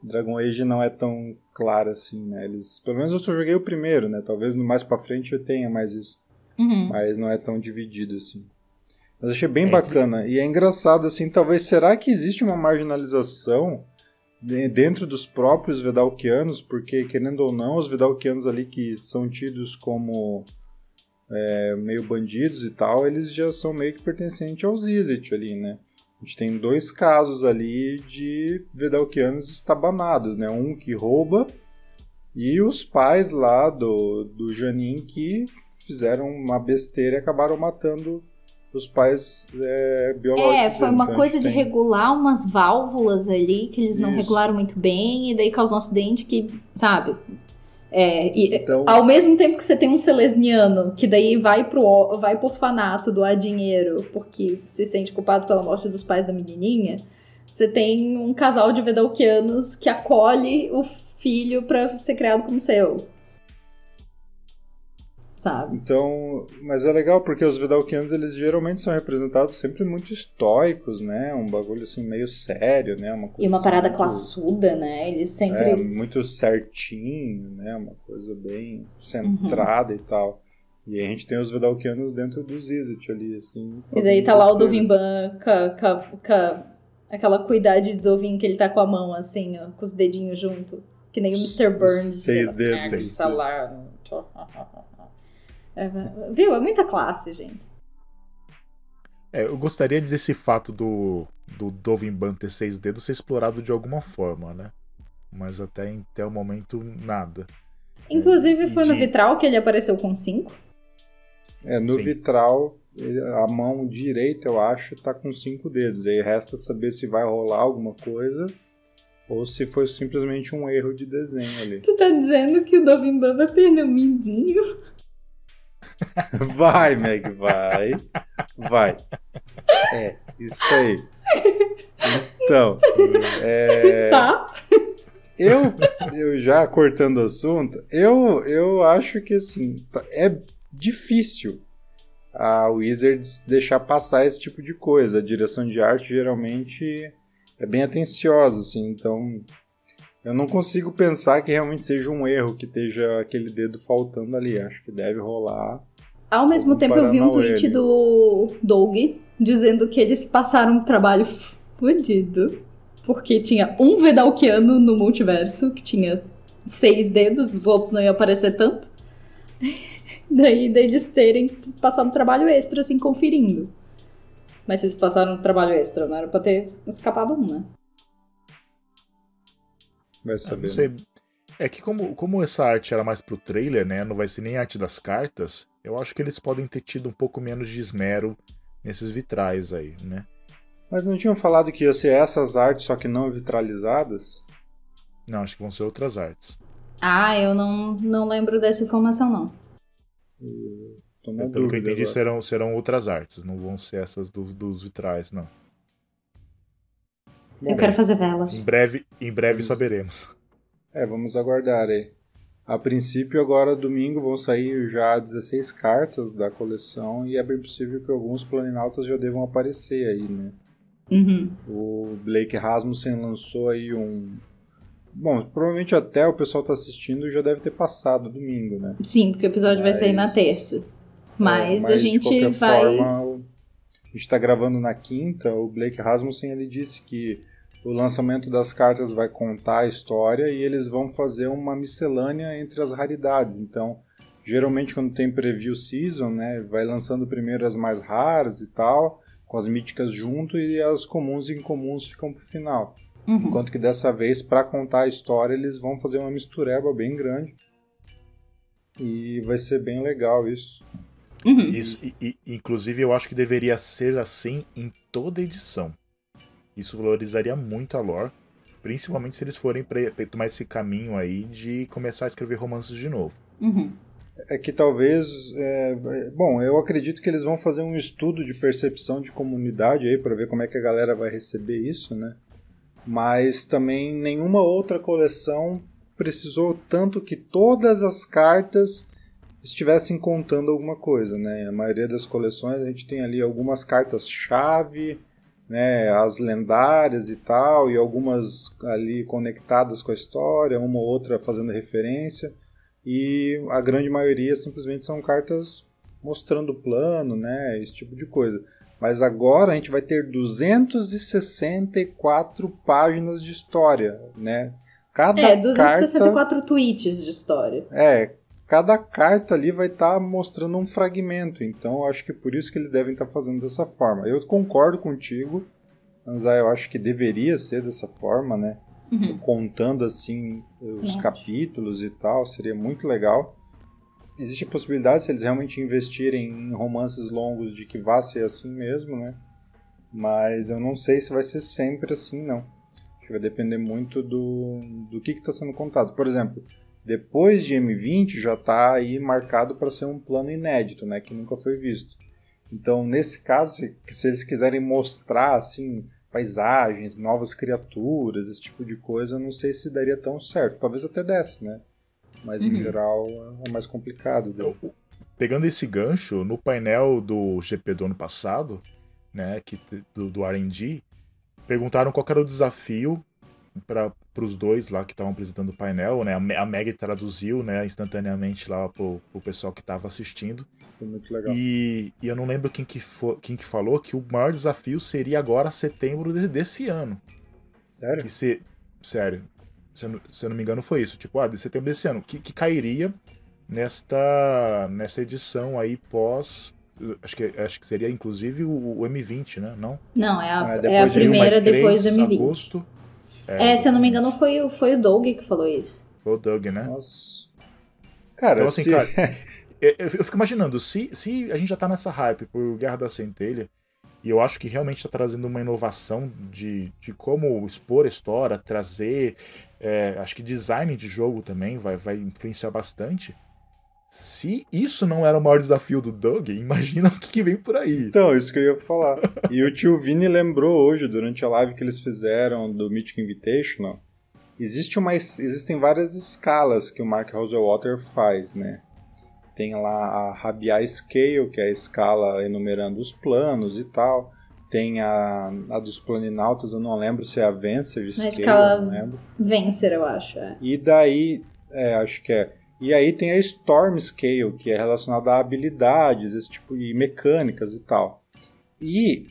A: Dragon Age não é tão claro assim, né? Pelo menos eu só joguei o primeiro, né? Talvez no mais pra frente eu tenha mais isso. Mas não é tão dividido assim. Mas achei bem bacana. E é engraçado, assim, talvez... Será que existe uma marginalização dentro dos próprios Vedalquianos? Porque, querendo ou não, os Vedalquianos ali que são tidos como... meio bandidos e tal, eles já são meio que pertencentes aos Izzet ali, né? A gente tem 2 casos ali de Vedalquianos estabanados, né? Um que rouba e os pais lá do Janin que fizeram uma besteira e acabaram matando os pais biológicos.
B: Foi uma coisa de regular umas válvulas ali que eles não regularam muito bem e daí causou um acidente que, sabe... então... Ao mesmo tempo que você tem um Selesniano que daí vai pro orfanato doar dinheiro porque se sente culpado pela morte dos pais da menininha, você tem um casal de Vedalquianos que acolhe o filho pra ser criado como seu, sabe?
A: Então, mas é legal porque os Vedalquianos eles geralmente são representados sempre muito estoicos, né? Um bagulho assim meio sério, né? Uma coisa
B: e uma parada
A: muito...
B: classuda, né? Eles sempre...
A: muito certinho, né? Uma coisa bem centrada e tal. E aí a gente tem os Vedalquianos dentro dos Izzet ali, assim.
B: E daí tá lá o Dovimban com aquela cuidade de Dovin que ele tá com a mão, assim, ó, com os dedinhos junto. Que nem o Mr. Burns.
A: 6 dedos.
B: Viu? É muita classe, gente.
C: Eu gostaria desse fato do Dovimban ter 6 dedos ser explorado de alguma forma, né? Mas até o momento, nada.
B: Inclusive foi no Vitral que ele apareceu com 5.
A: No Vitral, a mão direita, eu acho, tá com 5 dedos. Aí resta saber se vai rolar alguma coisa ou se foi simplesmente um erro de desenho ali.
B: Tu tá dizendo que o Dovimban vai perder o mindinho?
A: Vai, Meg, vai. Isso aí. Então,
B: tá.
A: Eu já cortando o assunto, eu acho que assim, é difícil a Wizards deixar passar esse tipo de coisa. A direção de arte geralmente é bem atenciosa, assim, então eu não consigo pensar que realmente seja um erro, que esteja aquele dedo faltando ali. Acho que deve rolar.
B: Ao mesmo tempo eu vi um tweet do Doug dizendo que eles passaram um trabalho fodido, porque tinha um Vedalquiano no multiverso que tinha 6 dedos, os outros não iam aparecer tanto. Daí deles terem passado um trabalho extra, assim, conferindo. Mas se eles passaram um trabalho extra, não era pra ter escapado um, né?
A: vai saber.
C: Não sei.
A: Né?
C: É que como essa arte era mais pro trailer, né? Não vai ser nem arte das cartas, eu acho que eles podem ter tido um pouco menos de esmero nesses vitrais aí, né?
A: Mas não tinham falado que ia ser essas artes, só que não vitralizadas?
C: Não, acho que vão ser outras artes.
B: Ah, eu não lembro dessa informação, não.
A: Tô na
C: Pelo que eu
A: dúvida
C: entendi,
A: agora.
C: serão outras artes, não vão ser essas dos vitrais, não.
A: Bom,
B: Eu quero fazer
C: Em
B: velas.
C: breve saberemos.
A: vamos aguardar aí. A princípio, agora domingo vão sair já 16 cartas da coleção e é bem possível que alguns planinautas já devam aparecer aí, né?
B: Uhum.
A: O Blake Rasmussen lançou aí Bom, provavelmente até o pessoal tá assistindo já deve ter passado domingo, né?
B: Sim, porque o episódio vai sair na terça. Mas a
A: de
B: gente
A: qualquer
B: vai...
A: forma, a gente tá gravando na quinta, o Blake Rasmussen ele disse que o lançamento das cartas vai contar a história e eles vão fazer uma miscelânea entre as raridades. Então, geralmente quando tem preview season, né, vai lançando primeiro as mais raras e tal, com as míticas junto, e as comuns e incomuns ficam pro final.
B: Uhum.
A: Enquanto que dessa vez, para contar a história, eles vão fazer uma mistureba bem grande. E vai ser bem legal isso.
B: Uhum.
C: Isso, inclusive, eu acho que deveria ser assim em toda edição. Isso valorizaria muito a lore, principalmente se eles forem tomar esse caminho aí de começar a escrever romances de novo.
B: Uhum.
A: É que talvez... bom, eu acredito que eles vão fazer um estudo de percepção de comunidade aí para ver como é que a galera vai receber isso, né? Mas também nenhuma outra coleção precisou tanto que todas as cartas estivessem contando alguma coisa, né? A maioria das coleções a gente tem ali algumas cartas-chave, né? As lendárias e tal, e algumas ali conectadas com a história, uma ou outra fazendo referência, e a grande maioria simplesmente são cartas mostrando o plano, né? Esse tipo de coisa. Mas agora a gente vai ter 264 páginas de história, né? Cada
B: 264 tweets de história.
A: Cada carta ali vai estar mostrando um fragmento. Então eu acho que por isso que eles devem estar fazendo dessa forma. Eu concordo contigo, Anzai, eu acho que deveria ser dessa forma, né?
B: Uhum.
A: Contando assim os capítulos e tal, seria muito legal. Existe a possibilidade, se eles realmente investirem em romances longos, de que vá ser assim mesmo, né? Mas eu não sei se vai ser sempre assim, não. Acho que vai depender muito do que está sendo contado. Por exemplo, depois de M20 já está aí marcado para ser um plano inédito, né? Que nunca foi visto. Então, nesse caso, se eles quiserem mostrar, assim, paisagens, novas criaturas, esse tipo de coisa, eu não sei se daria tão certo. Talvez até desse, né? Mas em geral é mais complicado.
C: Pegando esse gancho, no painel do GP do ano passado, né, do R&D, perguntaram qual era o desafio para os dois lá que estavam apresentando o painel, né? A Meg traduziu, né, instantaneamente lá pro pessoal que estava assistindo.
A: Foi muito legal.
C: E eu não lembro quem que falou que o maior desafio seria agora setembro desse ano.
A: Sério?
C: Sério. Se eu não me engano, foi isso. Tipo, de setembro desse ano. Que cairia nessa edição aí pós. Acho que seria inclusive o M20, né? Não?
B: Não, é a primeira depois do M20.
C: Agosto.
B: Se eu não me engano, foi o Doug que falou isso.
C: Foi o Doug, né?
A: Nossa. Cara,
C: então, assim, cara, eu fico imaginando, se a gente já tá nessa hype por Guerra da Centelha, e eu acho que realmente está trazendo uma inovação de como expor a história, trazer. Acho que design de jogo também vai influenciar bastante. Se isso não era o maior desafio do Doug, imagina o que vem por aí.
A: Então, isso que eu ia falar. E o tio Vini lembrou hoje, durante a live que eles fizeram do Mythic Invitational, existem várias escalas que o Mark Rosewater faz, né? Tem lá a Rabiar Scale, que é a escala enumerando os planos e tal. Tem a dos planinautas, eu não lembro se é a Vencer Scale,
B: escala
A: não lembro.
B: Vencer, eu acho.
A: E daí, acho que é. E aí tem a Storm Scale, que é relacionada a habilidades, esse tipo, e mecânicas e tal. E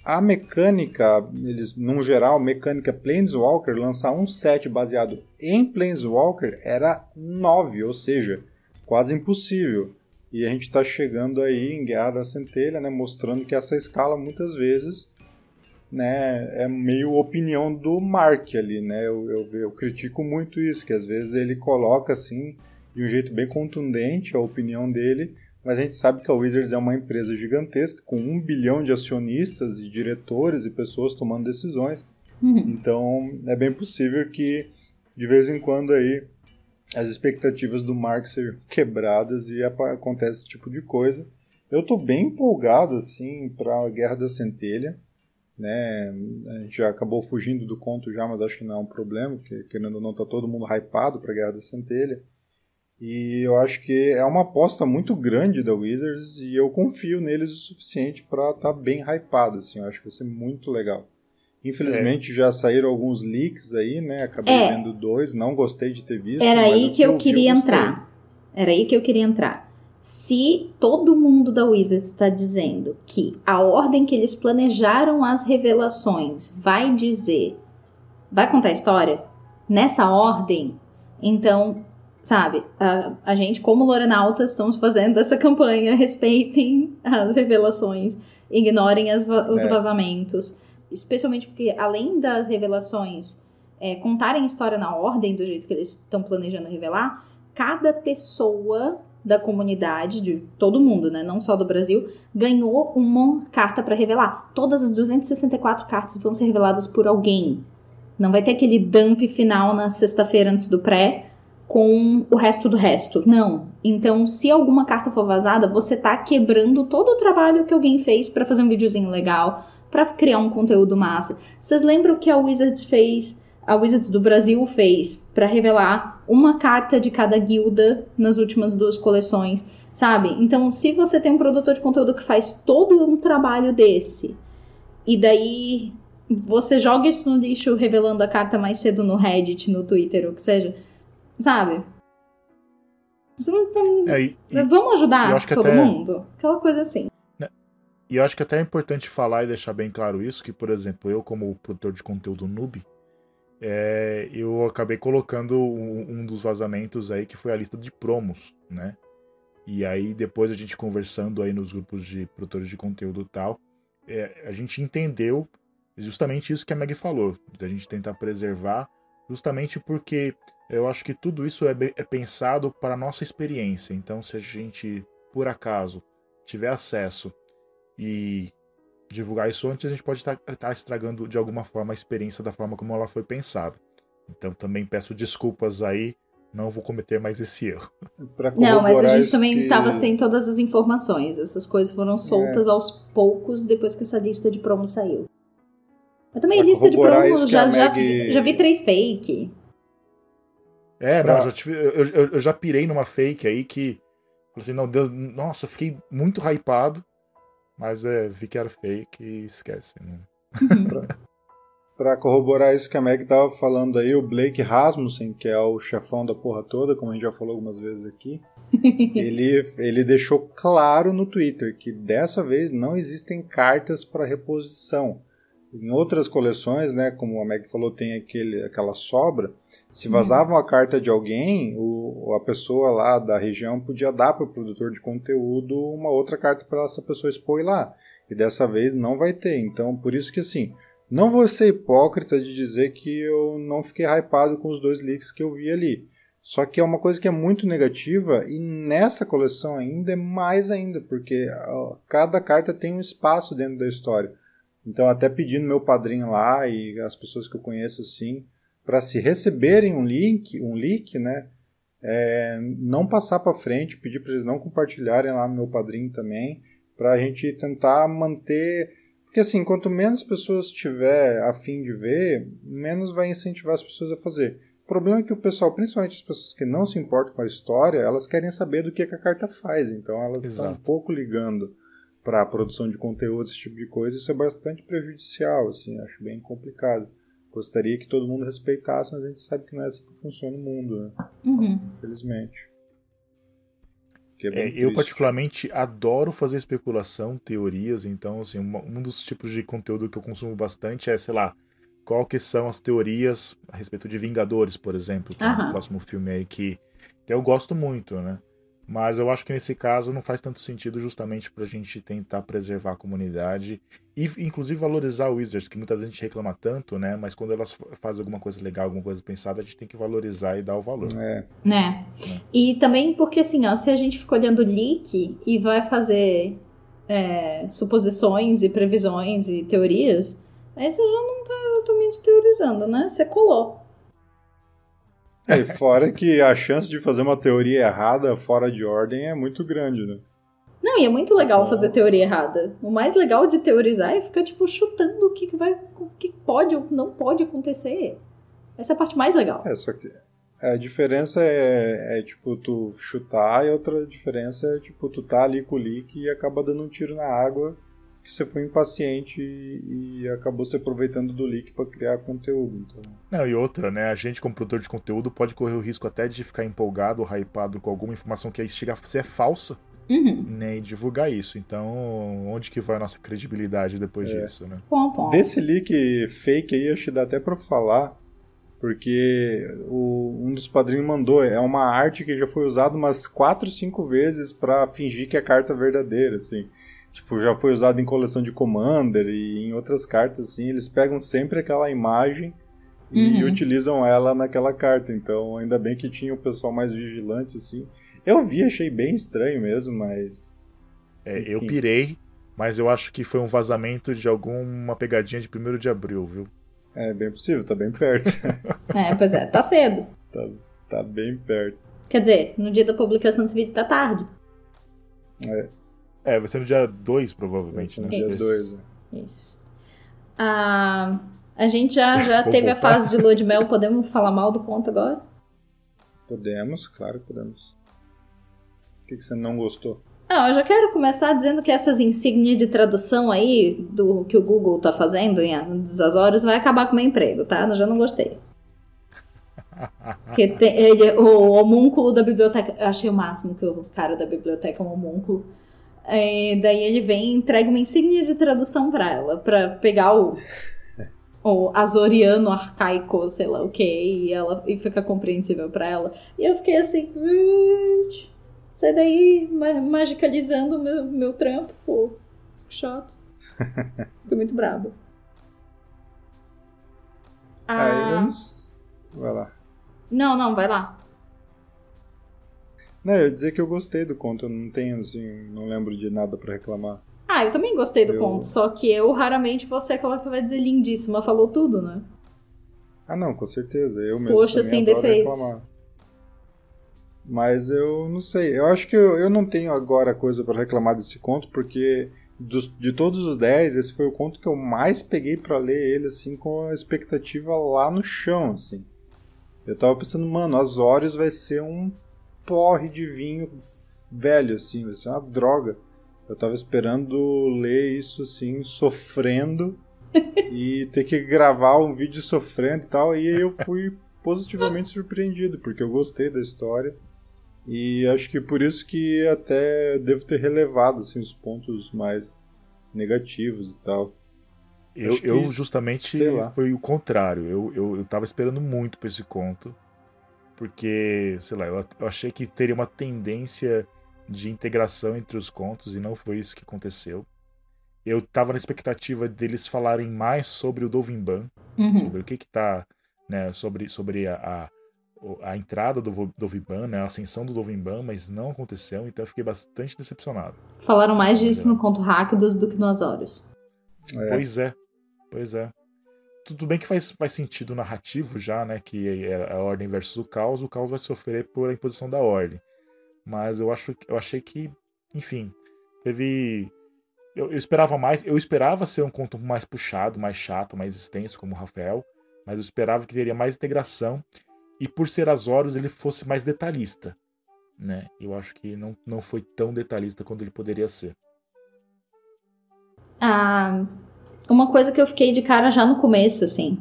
A: a mecânica, eles, num geral, mecânica Planeswalker, lançar um set baseado em Planeswalker era 9, ou seja, quase impossível. E a gente está chegando aí em Guerra da Centelha, né, mostrando que essa escala muitas vezes né, é meio opinião do Mark ali, né? Eu critico muito isso, que às vezes ele coloca assim de um jeito bem contundente a opinião dele, mas a gente sabe que a Wizards é uma empresa gigantesca com 1 bilhão de acionistas e diretores e pessoas tomando decisões. Então é bem possível que de vez em quando aí as expectativas do Mark sejam quebradas e acontece esse tipo de coisa. Eu tô bem empolgado assim para a Guerra da Centelha, né? A gente já acabou fugindo do conto já, mas acho que não é um problema, porque querendo ou não tá todo mundo hypado para a Guerra da Centelha. E eu acho que é uma aposta muito grande da Wizards e eu confio neles o suficiente para estar bem hypado, assim. Eu acho que vai ser muito legal. Infelizmente já saíram alguns leaks aí, né? Acabei vendo 2, não gostei de ter visto.
B: Era
A: mas
B: aí que eu queria entrar. Era aí que eu queria entrar. Se todo mundo da Wizards está dizendo que a ordem que eles planejaram as revelações vai contar a história nessa ordem, então, sabe, a gente, como Lorenautas, estamos fazendo essa campanha, respeitem as revelações, ignorem os vazamentos, especialmente porque, além das revelações contarem a história na ordem, do jeito que eles estão planejando revelar, cada pessoa da comunidade, de todo mundo, né, não só do Brasil, ganhou uma carta para revelar. Todas as 264 cartas vão ser reveladas por alguém. Não vai ter aquele dump final na sexta-feira antes do pré com o resto do resto. Não. Então, se alguma carta for vazada, você tá quebrando todo o trabalho que alguém fez para fazer um videozinho legal, para criar um conteúdo massa. Vocês lembram que a Wizards do Brasil fez para revelar uma carta de cada guilda nas últimas 2 coleções, sabe? Então, se você tem um produtor de conteúdo que faz todo um trabalho desse, e daí você joga isso no lixo revelando a carta mais cedo no Reddit, no Twitter, ou o que seja, sabe? Vamos ajudar todo mundo? Aquela coisa assim.
C: E eu acho que até é importante falar e deixar bem claro isso, que, por exemplo, eu como produtor de conteúdo noob, eu acabei colocando um dos vazamentos aí, que foi a lista de promos, né? E aí, depois a gente conversando aí nos grupos de produtores de conteúdo e tal, a gente entendeu justamente isso que a Meg falou, da gente tentar preservar, justamente porque eu acho que tudo isso é pensado para a nossa experiência. Então, se a gente, por acaso, tiver acesso e divulgar isso antes, a gente pode estar estragando de alguma forma a experiência da forma como ela foi pensada. Então também peço desculpas aí, não vou cometer mais esse erro.
B: Não, mas a gente também estava sem todas as informações. Essas coisas foram soltas aos poucos depois que essa lista de promo saiu. Eu também lista de promo, já vi 3 fake.
C: Eu já pirei numa fake aí que assim, nossa, fiquei muito hypado. Mas vi que era fake e esquece. Né?
A: Pra corroborar isso que a Meg tava falando aí, o Blake Rasmussen, que é o chefão da porra toda, como a gente já falou algumas vezes aqui, ele deixou claro no Twitter que dessa vez não existem cartas para reposição. Em outras coleções, né, como a Meg falou, tem aquela sobra. Se vazava uma carta de alguém, a pessoa lá da região podia dar para o produtor de conteúdo uma outra carta para essa pessoa expor lá. E dessa vez não vai ter. Então, por isso que assim, não vou ser hipócrita de dizer que eu não fiquei hypado com os 2 leaks que eu vi ali. Só que é uma coisa que é muito negativa e nessa coleção ainda é mais ainda, porque cada carta tem um espaço dentro da história. Então, até pedindo meu padrinho lá e as pessoas que eu conheço assim, para se receberem um leak, né, não passar para frente, pedir para eles não compartilharem lá no meu padrinho também, para a gente tentar manter, porque assim, quanto menos pessoas tiver a fim de ver, menos vai incentivar as pessoas a fazer. O problema é que o pessoal, principalmente as pessoas que não se importam com a história, elas querem saber do que a carta faz, então elas estão um pouco ligando para a produção de conteúdo, esse tipo de coisa. Isso é bastante prejudicial, assim, acho bem complicado. Gostaria que todo mundo respeitasse, mas a gente sabe que não é assim que funciona o mundo, né? Infelizmente.
C: Eu particularmente adoro fazer especulação, teorias, então assim, um dos tipos de conteúdo que eu consumo bastante é, sei lá, qual que são as teorias a respeito de Vingadores, por exemplo, que é o próximo filme aí que eu gosto muito, né? Mas eu acho que nesse caso não faz tanto sentido justamente pra gente tentar preservar a comunidade e inclusive valorizar o Wizards, que muita gente reclama tanto, né? Mas quando elas fazem alguma coisa legal, alguma coisa pensada, a gente tem que valorizar e dar o valor.
B: Né? E também porque assim, ó, se a gente fica olhando leak e vai fazer suposições e previsões e teorias, aí você já não tá totalmente teorizando, né? Você colou.
A: E fora que a chance de fazer uma teoria errada fora de ordem é muito grande, né?
B: Não, e é muito legal fazer teoria errada. O mais legal de teorizar é ficar, tipo, chutando o que pode ou não pode acontecer. Essa é a parte mais legal.
A: Só que a diferença tipo, tu chutar, e outra diferença é, tipo, tu tá ali com o leak e acaba dando um tiro na água, que você foi impaciente e acabou se aproveitando do leak para criar conteúdo. Então...
C: Não, e outra, né? A gente, como produtor de conteúdo, pode correr o risco até de ficar empolgado ou hypado com alguma informação que aí chega a ser falsa, né? E divulgar isso. Então, onde que vai a nossa credibilidade depois disso, né?
A: Desse leak fake aí, acho que dá até pra falar, porque um dos padrinhos mandou, é uma arte que já foi usada umas 4, 5 vezes pra fingir que é carta verdadeira, assim. Tipo, já foi usado em coleção de Commander e em outras cartas, assim. Eles pegam sempre aquela imagem e utilizam ela naquela carta. Então, ainda bem que tinha o pessoal mais vigilante, assim. Eu vi, achei bem estranho mesmo, mas...
C: eu pirei, mas eu acho que foi um vazamento de alguma pegadinha de 1º de abril, viu?
A: É bem possível, tá bem perto.
B: Pois é, tá cedo.
A: Tá bem perto.
B: Quer dizer, no dia da publicação desse vídeo tá tarde.
C: Vai ser no dia 2, provavelmente, né?
A: No dia 2,
B: Isso. A gente já teve a fase de lua de mel, podemos falar mal do conto agora?
A: Podemos, claro que podemos. O que você não gostou?
B: Não, eu já quero começar dizendo que essas insígnias de tradução aí, do que o Google tá fazendo dos Azorius, vai acabar com o meu emprego, tá? Eu já não gostei. Porque o homúnculo da biblioteca... Eu achei o máximo que o cara da biblioteca é um homúnculo. Daí ele vem e entrega uma insígnia de tradução pra ela, pra pegar o azoriano arcaico, sei lá o que, e fica compreensível pra ela. E eu fiquei assim, sai daí, magicalizando meu trampo, pô, chato. Fiquei muito brabo.
A: Vai lá.
B: Não, vai lá.
A: Não, eu ia dizer que eu gostei do conto, eu não tenho, assim, não lembro de nada pra reclamar.
B: Eu também gostei do conto, só que eu raramente vou ser aquela que vai dizer lindíssima, falou tudo, né?
A: Não, com certeza, eu mesmo.
B: Poxa, sem defeitos.
A: Reclamar. Mas eu não sei, eu acho que eu não tenho agora coisa pra reclamar desse conto, porque de todos os 10, esse foi o conto que eu mais peguei pra ler ele, assim, com a expectativa lá no chão, assim. Eu tava pensando, mano, Azorius vai ser um porre de vinho velho, assim, vai ser uma droga. Eu tava esperando ler isso, assim, sofrendo e ter que gravar um vídeo sofrendo e tal, e aí eu fui positivamente surpreendido, porque eu gostei da história e acho que por isso que até devo ter relevado, assim, os pontos mais negativos e tal.
C: Eu justamente foi o contrário, eu tava esperando muito pra esse conto, porque, sei lá, eu achei que teria uma tendência de integração entre os contos e não foi isso que aconteceu. Eu tava na expectativa deles falarem mais sobre o Dovimban, sobre o que tá, né, sobre a entrada do Dovimban, né, a ascensão do Dovimban, mas não aconteceu, então eu fiquei bastante decepcionado.
B: Falaram mais disso no conto Rakdos do que no Azorius.
C: Pois é. Tudo bem que faz sentido narrativo já, né, que é a ordem versus o caos vai sofrer por imposição da ordem. Mas eu achei que, enfim, teve... Eu esperava mais, eu esperava ser um conto mais puxado, mais chato, mais extenso, como o Rafael, mas eu esperava que teria mais integração, e por ser Azorius ele fosse mais detalhista, né? Eu acho que não foi tão detalhista quanto ele poderia ser.
B: Uma coisa que eu fiquei de cara já no começo, assim,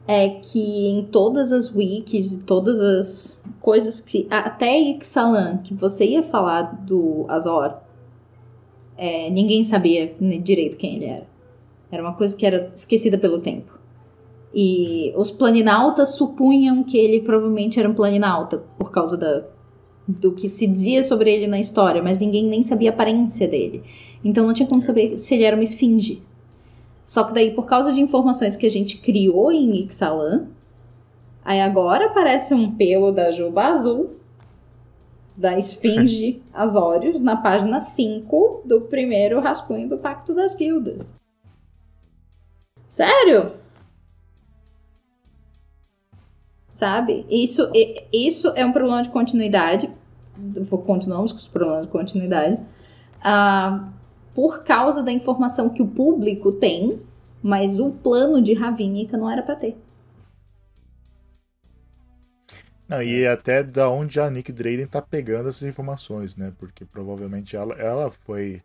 B: é que em todas as wikis e todas as coisas que... Até Ixalan, que você ia falar do Azor, ninguém sabia direito quem ele era. Era uma coisa que era esquecida pelo tempo. E os planinautas supunham que ele provavelmente era um planinauta, por causa do que se dizia sobre ele na história, mas ninguém nem sabia a aparência dele. Então não tinha como saber se ele era uma esfinge. Só que daí, por causa de informações que a gente criou em Ixalan, aí agora aparece um pelo da Juba Azul, da esfinge Azorius, na página 5 do primeiro rascunho do Pacto das Guildas. Sério? Sabe? Isso é um problema de continuidade. Continuamos com os problemas de continuidade. Por causa da informação que o público tem, mas o plano de Ravnica não era para ter.
C: Não, e até da onde a Nick Drayden tá pegando essas informações, né? Porque provavelmente ela foi...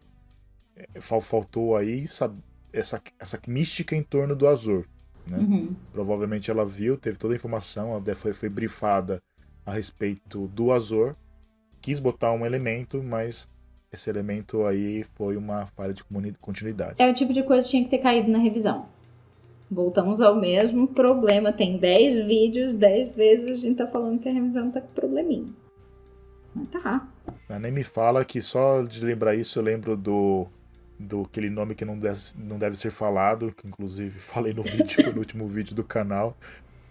C: Faltou aí essa mística em torno do Azor. Né?
B: Uhum.
C: Provavelmente ela viu, teve toda a informação, ela foi brifada a respeito do Azor, quis botar um elemento, mas esse elemento aí foi uma falha de continuidade.
B: É o tipo de coisa que tinha que ter caído na revisão. Voltamos ao mesmo problema. Tem 10 vídeos, 10 vezes a gente tá falando que a revisão tá com probleminha. Mas tá.
C: Nem me fala que só de lembrar isso eu lembro do aquele nome que não deve ser falado, que inclusive falei no vídeo, no último vídeo do canal,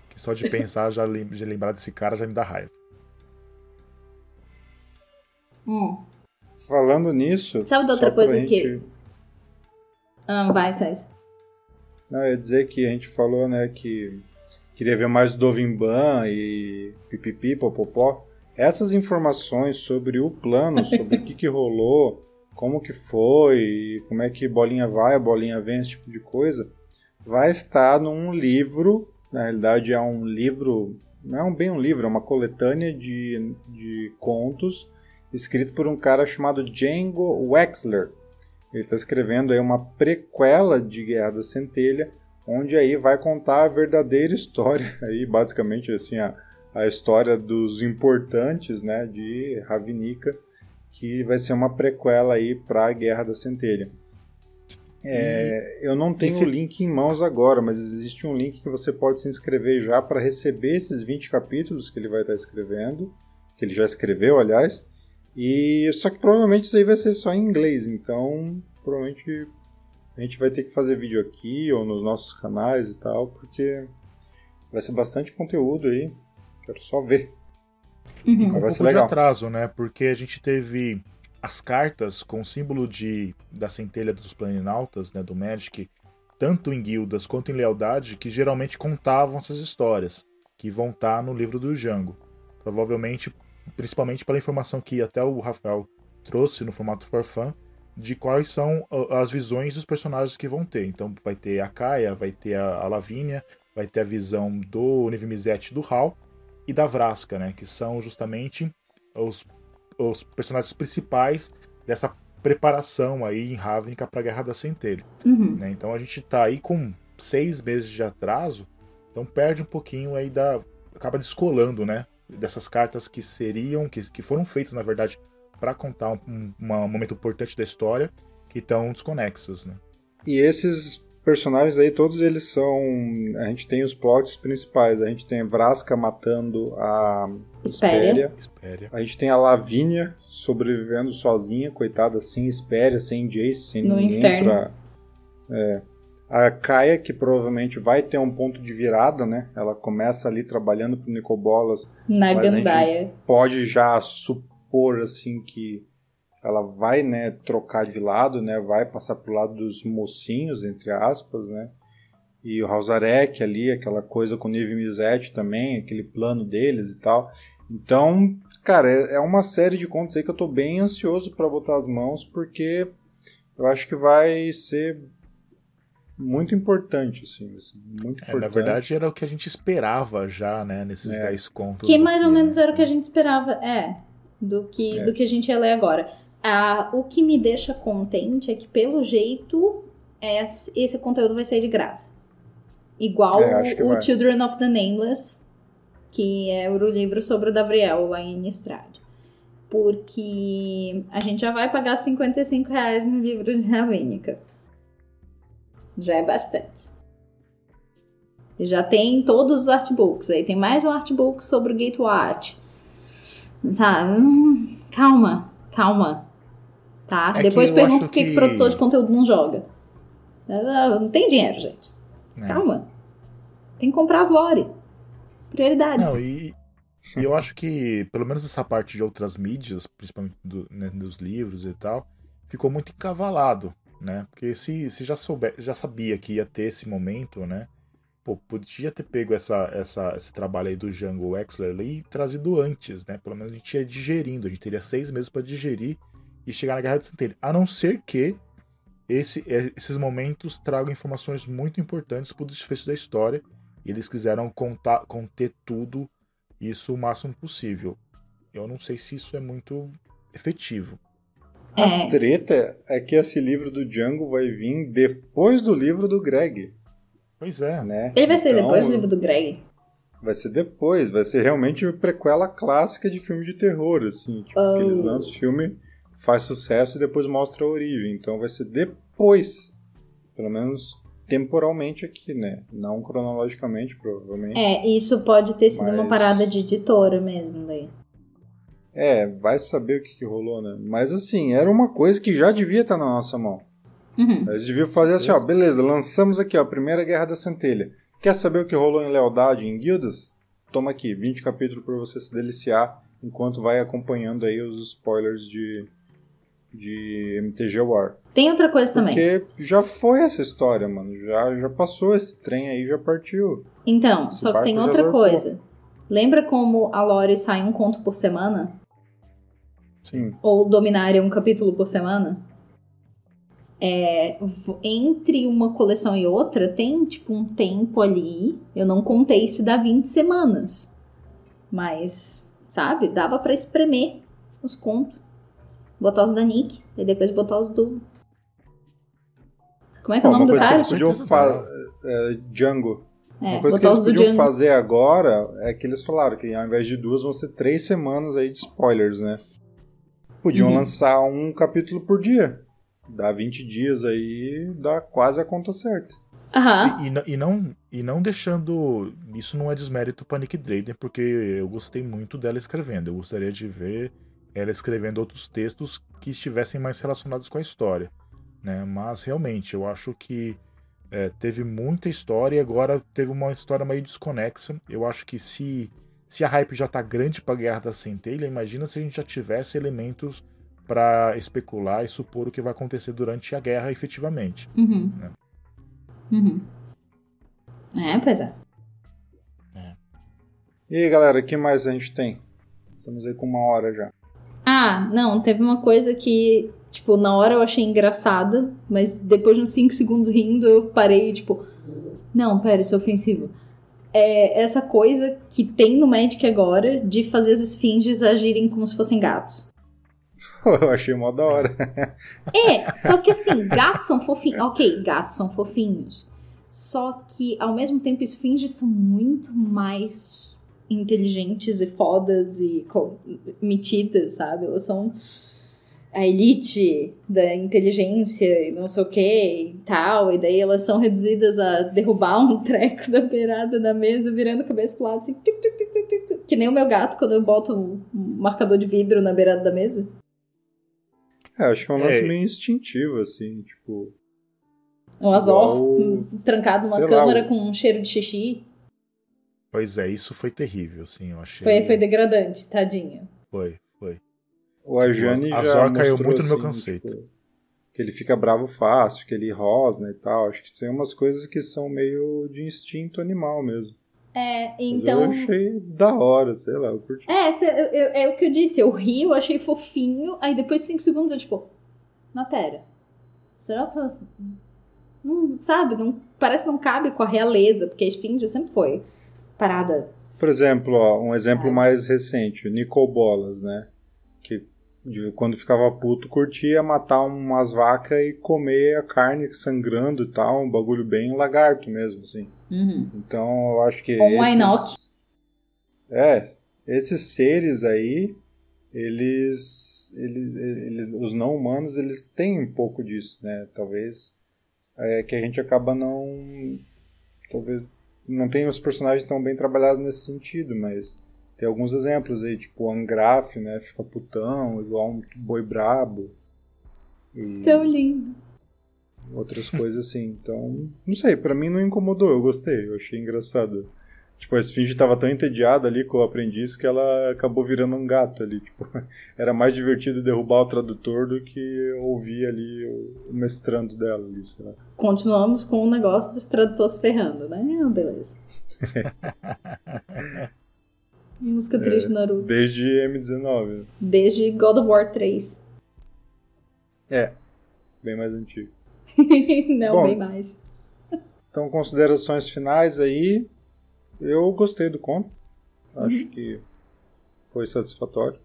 C: que só de pensar, já lembrar desse cara já me dá raiva.
A: Falando nisso...
B: Sabe de outra coisa que... vai, César.
A: Não, eu ia dizer que a gente falou, né, que queria ver mais Dovimban e pipipi, popopó. Essas informações sobre o plano, sobre o que rolou, como que foi, como é que bolinha vai, a bolinha vem, esse tipo de coisa, vai estar num livro, na realidade é um livro, não é bem um livro, é uma coletânea de contos, escrito por um cara chamado Django Wexler. Ele está escrevendo aí uma prequela de Guerra da Centelha, onde aí vai contar a verdadeira história, aí basicamente assim, a história dos importantes, né, de Ravnica, que vai ser uma prequela aí para a Guerra da Centelha. Eu não tenho o link em mãos agora, mas existe um link que você pode se inscrever já para receber esses 20 capítulos que ele vai estar escrevendo, que ele já escreveu, aliás, e só que provavelmente isso aí vai ser só em inglês, então provavelmente a gente vai ter que fazer vídeo aqui ou nos nossos canais e tal, porque vai ser bastante conteúdo aí, quero só ver.
C: E com um pouco de atraso, né? Porque a gente teve as cartas com o símbolo da centelha dos planinautas, né, do Magic, tanto em guildas quanto em lealdade, que geralmente contavam essas histórias, que vão estar no livro do Django. Provavelmente, principalmente pela informação que até o Rafael trouxe no formato for fun, de quais são as visões dos personagens que vão ter. Então vai ter a Kaia, vai ter a Lavínia, vai ter a visão do Niv-Mizzet, do Hal, e da Vraska, né, que são justamente os personagens principais dessa preparação aí em Ravnica para a Guerra da Centelha. Né? Então a gente tá aí com 6 meses de atraso, então perde um pouquinho aí acaba descolando, né, dessas cartas que foram feitas, na verdade, para contar um momento importante da história, que estão desconexas, né.
A: E esses personagens aí, todos eles são... A gente tem os plots principais. A gente tem a Vraska matando a Hesperia. A gente tem a Lavínia sobrevivendo sozinha, coitada, sem Hesperia, sem Jace, sem
B: no
A: ninguém
B: inferno.
A: A Kaia, que provavelmente vai ter um ponto de virada, né? Ela começa ali trabalhando pro Nicobolas.
B: Na Gandaia.
A: A gente pode já supor, assim, que ela vai, né, trocar de lado, né, vai passar pro lado dos mocinhos, entre aspas, né, e o Hausarek ali, aquela coisa com o Niv-Mizzet também, aquele plano deles e tal. Então, cara, é uma série de contos aí que eu tô bem ansioso para botar as mãos, porque eu acho que vai ser muito importante, assim, muito importante.
C: Na verdade, era o que a gente esperava já, né, nesses 10 contos.
B: Que mais ou menos era o que a gente esperava, do que a gente ia ler agora. O que me deixa contente é que, pelo jeito, esse conteúdo vai sair de graça. Igual o Children of the Nameless, que é o livro sobre o Davriel lá em Innistrad. Porque a gente já vai pagar R$55 no livro de Ravnica. Já é bastante. Já tem todos os artbooks. Aí tem mais um artbook sobre o Gatewatch. Sabe? Calma. Tá?
C: É
B: Depois
C: que eu
B: pergunta
C: acho
B: por que
C: que...
B: produtor de conteúdo não joga. Não tem dinheiro, gente.
C: É.
B: Calma. Tem que comprar as lore. Prioridades.
C: Não, e eu acho que, pelo menos essa parte de outras mídias, principalmente né, dos livros e tal, ficou muito encavalado, né? Porque se já sabia que ia ter esse momento, né? Pô, podia ter pego esse trabalho aí do Django Wexler ali e trazido antes, né? Pelo menos a gente ia digerindo, a gente teria 6 meses para digerir e chegar na Guerra de Centelha. A não ser que esses momentos tragam informações muito importantes para o desfecho da história e eles quiseram conter tudo isso o máximo possível. Eu não sei se isso é muito efetivo.
A: A treta é que esse livro do Django vai vir depois do livro do Greg.
C: Pois é.
A: Né?
B: Ele vai ser depois do livro do Greg?
A: Vai ser depois, vai ser realmente uma prequela clássica de filme de terror, assim. Tipo, que eles lançam o filme, faz sucesso e depois mostra a origem. Então vai ser depois, pelo menos temporalmente aqui, né? Não cronologicamente, provavelmente.
B: Isso pode ter sido uma parada de editora mesmo, daí.
A: Vai saber o que rolou, né? Mas assim, era uma coisa que já devia estar na nossa mão. Eles deviam fazer assim, ó, beleza, lançamos aqui, ó, a Primeira Guerra da Centelha. Quer saber o que rolou em Lealdade, em Guildas? Toma aqui, 20 capítulos para você se deliciar, enquanto vai acompanhando aí os spoilers de MTG War.
B: Tem outra coisa também.
A: Porque já foi essa história, mano, já passou esse trem aí, já partiu.
B: Então, só que tem outra coisa. Lembra como a lore sai um conto por semana?
C: Sim.
B: Ou Dominária um capítulo por semana? Entre uma coleção e outra tem tipo um tempo ali. Eu não contei se dá 20 semanas, mas sabe, dava pra espremer os contos, botar os da Nick e depois botar os do... Como é que é o nome do cara?
A: Django. Uma
B: botar
A: coisa que eles
B: os do
A: podiam
B: Django.
A: fazer agora é que eles falaram que ao invés de 2 vão ser 3 semanas aí de spoilers, né? Podiam lançar um capítulo por dia. Dá 20 dias aí, dá quase a conta certa.
C: E não deixando... Isso não é desmérito pra Nick Drayden, porque eu gostei muito dela escrevendo. Eu gostaria de ver ela escrevendo outros textos que estivessem mais relacionados com a história, né? Mas realmente, eu acho que teve muita história e agora teve uma história meio desconexa. Eu acho que se a hype já tá grande pra Guerra da Centelha, imagina se a gente já tivesse elementos para especular e supor o que vai acontecer durante a guerra efetivamente. Né?
B: Pois é.
A: E aí, galera, o que mais a gente tem? Estamos aí com 1 hora já.
B: Não, teve uma coisa que, tipo, na hora eu achei engraçada, mas depois de uns 5 segundos rindo, eu parei, tipo, não, pera, isso é ofensivo. Essa coisa que tem no Magic agora de fazer as esfinges agirem como se fossem gatos.
A: Eu achei mó da hora.
B: Só que assim, gatos são fofinhos. Ok, gatos são fofinhos. Só que, ao mesmo tempo, esfinges são muito mais inteligentes e fodas e metidas, sabe? Elas são a elite da inteligência e não sei o que e tal. E daí elas são reduzidas a derrubar um treco da beirada da mesa, virando a cabeça pro lado, assim. Tic, tic, tic, tic, tic, que nem o meu gato quando eu boto um marcador de vidro na beirada da mesa.
A: Acho que é um lance meio instintivo, assim, tipo...
B: Um Azor trancado numa câmara com um cheiro de xixi.
C: Pois é, isso foi terrível, assim, eu achei...
B: Foi degradante, tadinho.
C: Foi.
A: O Ajani já
C: Azor caiu
A: mostrou,
C: muito no meu
A: assim,
C: conceito.
A: Tipo, que ele fica bravo fácil, que ele rosna e tal. Acho que tem umas coisas que são meio de instinto animal mesmo.
B: Então...
A: Mas eu achei da hora, sei lá, eu curti.
B: É o que eu disse, eu ri, eu achei fofinho, aí depois de 5 segundos eu tipo, mas pera, será que... Não, sabe, parece que não cabe com a realeza, porque a esfinge sempre foi parada.
A: Por exemplo, um exemplo mais recente, o Nicol Bolas, né? Que quando ficava puto curtia matar umas vacas e comer a carne sangrando e tal, um bagulho bem lagarto mesmo, assim. Então eu acho que esses seres aí, eles os não humanos, eles têm um pouco disso, né? Talvez que a gente acaba talvez não tenha os personagens tão bem trabalhados nesse sentido, mas Tem alguns exemplos aí, tipo o Angraf, né? Fica putão, igual um boi brabo. E
B: Tão lindo.
A: outras coisas assim. Então, não sei, pra mim não incomodou, eu gostei, eu achei engraçado. Tipo, a Esfinge tava tão entediada ali com o aprendiz que ela acabou virando um gato ali. Tipo, era mais divertido derrubar o tradutor do que ouvir ali o mestrando dela ali, sei lá.
B: Continuamos com o negócio dos tradutores ferrando, né? Beleza. Música triste do Naruto.
A: Desde M19.
B: Desde God of War 3.
A: É, bem mais antigo.
B: Não,
A: Bom,
B: bem mais.
A: Então, considerações finais aí. Eu gostei do conto. Acho que foi satisfatório.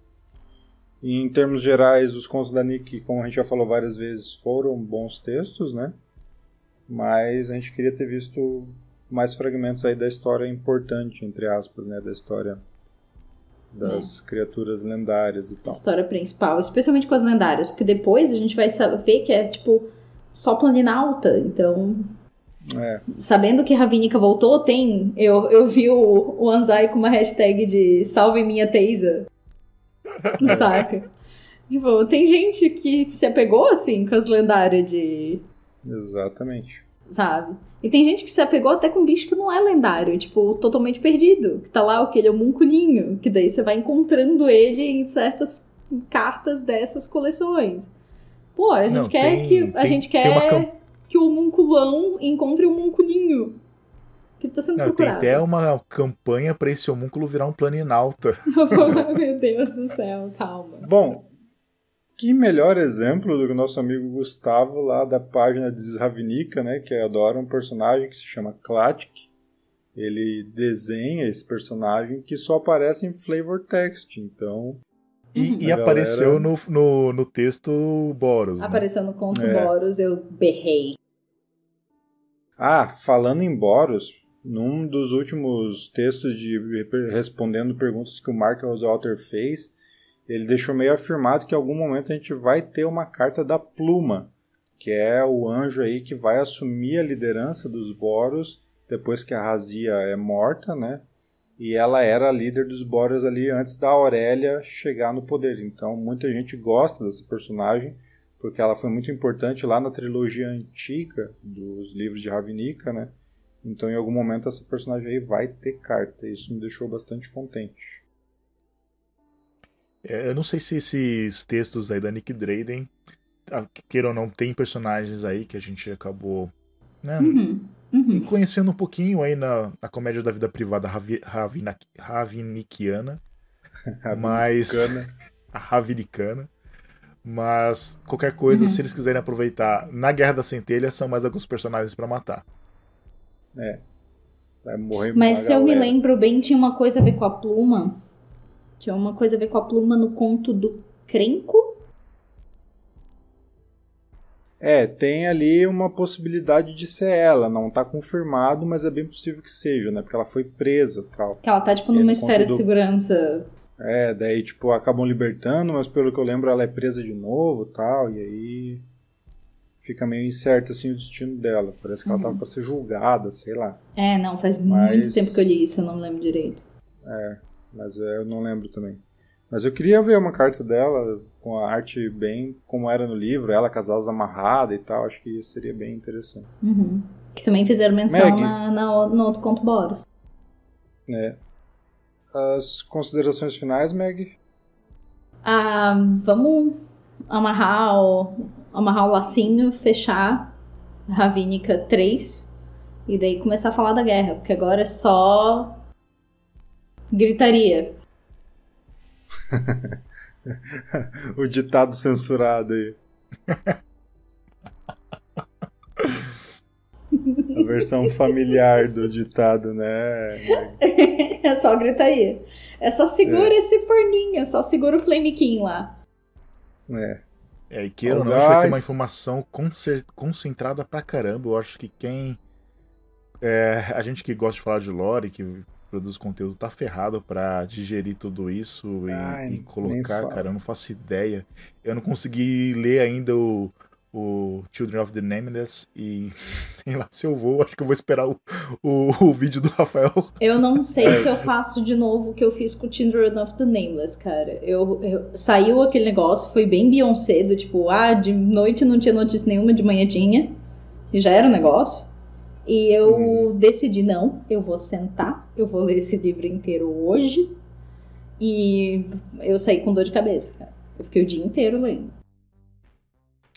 A: E em termos gerais, os contos da Nick, como a gente já falou várias vezes, foram bons textos, né? Mas a gente queria ter visto mais fragmentos aí da história importante, entre aspas, né? Da história das criaturas lendárias e
B: A
A: tal.
B: história principal, especialmente com as lendárias, porque depois a gente vai saber que é, tipo, só Planinalta, então... Sabendo que Ravnica voltou, tem... Eu vi o Anzai com uma hashtag de salve minha Teisa. Saca? Tipo, tem gente que se apegou, assim, com as lendárias de...
A: Exatamente.
B: Sabe? E tem gente que se apegou até com um bicho que não é lendário, tipo, totalmente perdido. Que tá lá, aquele homunculinho, que daí você vai encontrando ele em certas cartas dessas coleções. Pô, a gente quer que o homunculão encontre o homunculinho. Que tá sendo procurado.
C: Tem até uma campanha pra esse homúnculo virar um planinalta.
B: Meu Deus do céu, calma.
A: Bom, que melhor exemplo do que o nosso amigo Gustavo lá da página de Ravnica, né, que adora um personagem que se chama Klatic. Ele desenha esse personagem que só aparece em flavor text, então...
C: E apareceu no texto Boros.
B: Apareceu no conto Boros, eu berrei.
A: Falando em Boros, num dos últimos textos respondendo perguntas que o Mark Rosewater fez, ele deixou meio afirmado que em algum momento a gente vai ter uma carta da Pluma, que é o anjo aí que vai assumir a liderança dos Boros depois que a Razia é morta, né? E ela era a líder dos Boros ali antes da Aurélia chegar no poder. Então muita gente gosta dessa personagem, porque ela foi muito importante lá na trilogia antiga dos livros de Ravnica, né? Então em algum momento essa personagem aí vai ter carta. Isso me deixou bastante contente.
C: Eu não sei se esses textos aí da Nick Drayden, queira ou não, tem personagens aí que a gente acabou, né, conhecendo um pouquinho aí na comédia da vida privada ravinikiana. A Ravinicana. Mas qualquer coisa, se eles quiserem aproveitar na Guerra da Centelha, são mais alguns personagens pra matar.
A: Vai morrer.
B: Mas se eu me lembro bem, tinha uma coisa a ver com a Pluma. Tinha uma coisa a ver com a Pluma no conto do Crenco?
A: Tem ali uma possibilidade de ser ela. Não tá confirmado, mas é bem possível que seja, né? Porque ela foi presa e tal.
B: Que ela tá, tipo, numa esfera de segurança.
A: Daí, tipo, acabam libertando, mas pelo que eu lembro ela é presa de novo e tal. E aí fica meio incerto, assim, o destino dela. Parece que ela tava pra ser julgada, sei lá.
B: Não, faz muito tempo que eu li isso, eu não me lembro direito.
A: Mas eu não lembro também. Mas eu queria ver uma carta dela com a arte bem como era no livro, ela com as asas amarradas e tal, acho que seria bem interessante.
B: Que também fizeram menção no outro conto Boros.
A: As considerações finais, Meg?
B: Vamos amarrar o lacinho, fechar Ravnica 3 e daí começar a falar da guerra, porque agora é só gritaria.
A: O ditado censurado aí. A versão familiar do ditado, né?
B: É só gritaria. É só segura esse forninho, é só segura o Flame King lá.
C: E queira ou não, a gente vai ter uma informação concentrada pra caramba. Eu acho que a gente que gosta de falar de lore, que produz conteúdo, tá ferrado pra digerir tudo isso e colocar, cara, eu não faço ideia. Eu não consegui ler ainda o Children of the Nameless e sei lá se eu vou, acho que eu vou esperar o vídeo do Rafael.
B: Eu não sei se eu faço de novo o que eu fiz com o Children of the Nameless, cara. Saiu aquele negócio, foi bem Beyoncé, do tipo, de noite não tinha notícia nenhuma, de manhã tinha, e já era um negócio. E eu decidi, não, eu vou sentar, eu vou ler esse livro inteiro hoje, e eu saí com dor de cabeça, cara. Eu fiquei o dia inteiro lendo.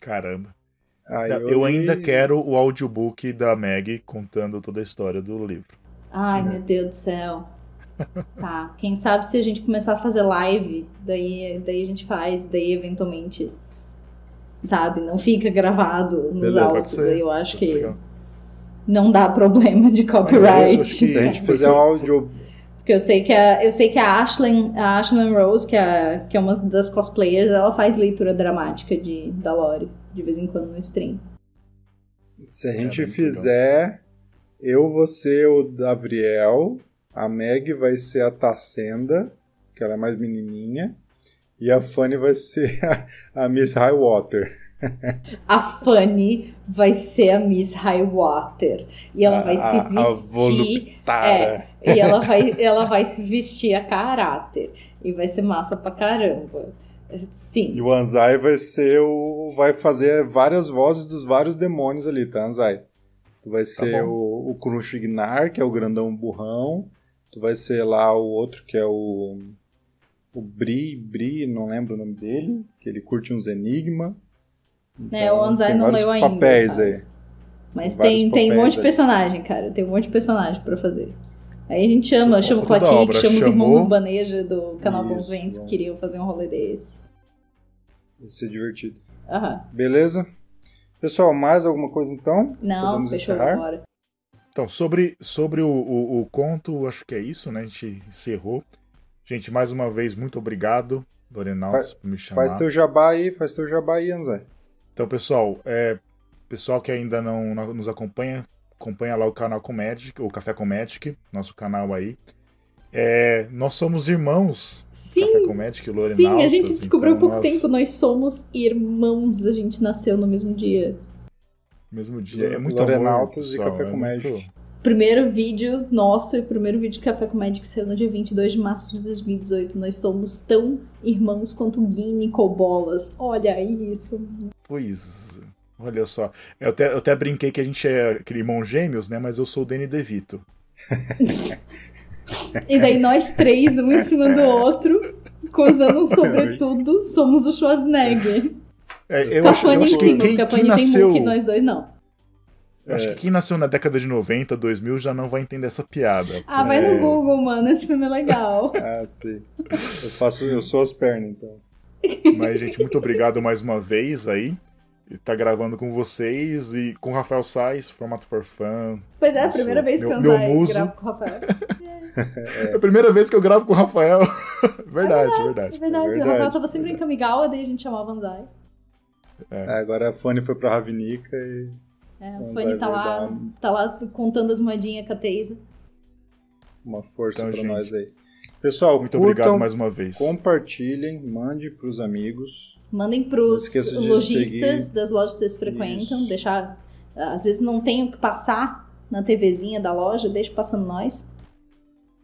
C: Caramba. Eu ainda quero o audiobook da Meg contando toda a história do livro.
B: Ai, meu Deus do céu. Tá, quem sabe se a gente começar a fazer live, daí a gente faz, daí eventualmente, sabe, não fica gravado nos áudios, aí eu acho que legal. Não dá problema de copyright.
A: Se a gente fizer um áudio...
B: Porque eu sei que a Ashlyn Rose, que é uma das cosplayers, ela faz leitura dramática da Lore, de vez em quando no stream.
A: Se a gente fizer, eu vou ser o Davriel, a Meg vai ser a Tassenda, que ela é mais menininha, e a Fanny vai ser a Miss Highwater.
B: A Fanny vai ser a Miss Highwater. E ela vai se vestir. E ela vai se vestir a caráter. E vai ser massa pra caramba. Sim.
A: E o Anzai vai fazer várias vozes dos vários demônios ali, tá, Anzai? Tu vai ser o Krunchignar, que é o grandão burrão. Tu vai ser lá o outro, que é o Bri, não lembro o nome dele, que ele curte uns enigmas.
B: Então, o Anzai não leu ainda.
A: Papéis aí.
B: Mas tem um monte de personagem, cara. Tem um monte de personagem pra fazer. Aí a gente chama o Clatique, chama os irmãos Urbaneja do canal Bons Ventos que queriam fazer um rolê desse.
A: Vai ser divertido.
B: Beleza?
A: Pessoal, mais alguma coisa então?
B: Não,
A: podemos
B: fechou
A: encerrar?
B: Agora.
C: Então, sobre o conto, acho que é isso, né? A gente encerrou. Gente, mais uma vez, muito obrigado, Lorenaltos, por me chamar.
A: Faz teu jabá aí, Anzai.
C: Então, pessoal que ainda não nos acompanha lá o canal com Magic, o Café com Magic, nosso canal aí. Nós somos irmãos.
B: Sim,
C: Café com Magic, Lorenaltos.
B: Sim, a gente descobriu há pouco tempo, nós somos irmãos, a gente nasceu no mesmo dia.
C: Mesmo dia, é muito
A: Lorenaltos
C: amor,
A: e Café com Magic.
B: Primeiro vídeo nosso e o primeiro vídeo de Café com Magic saiu no dia 22 de março de 2018. Nós somos tão irmãos quanto Gui e Nicobolas. Olha isso.
C: Pois, olha só. Eu até brinquei que a gente é irmão gêmeos, né? Mas eu sou o Danny DeVito.
B: E daí nós três, um em cima do outro, coisando um sobretudo, somos o Schwarzenegger.
C: Eu acho
B: que a Fanny tem Mookie, nós dois não.
C: Eu acho que quem nasceu na década de 90, 2000 já não vai entender essa piada.
B: Vai no Google, mano, esse filme é legal.
A: Sim. Eu sou as pernas, então.
C: Mas, gente, muito obrigado mais uma vez aí. Tá gravando com vocês e com o Rafael Sais, Formato for Fun.
B: Pois é, a primeira vez que eu gravo com o Rafael.
C: É a primeira vez que eu gravo com o Rafael. Verdade.
B: É verdade. O Rafael tava sempre em Kamigawa, daí a gente chamava Anzai.
A: Agora a Fanny foi pra Ravnica e...
B: a Fanny tá lá contando as moedinhas com a Teisa.
A: Uma força então, pra nós aí. Pessoal,
C: muito obrigado mais uma vez.
A: Compartilhem, mandem pros amigos.
B: Mandem pros lojistas das lojas que vocês frequentam. Deixar, às vezes não tem o que passar na TVzinha da loja, deixa passando nós.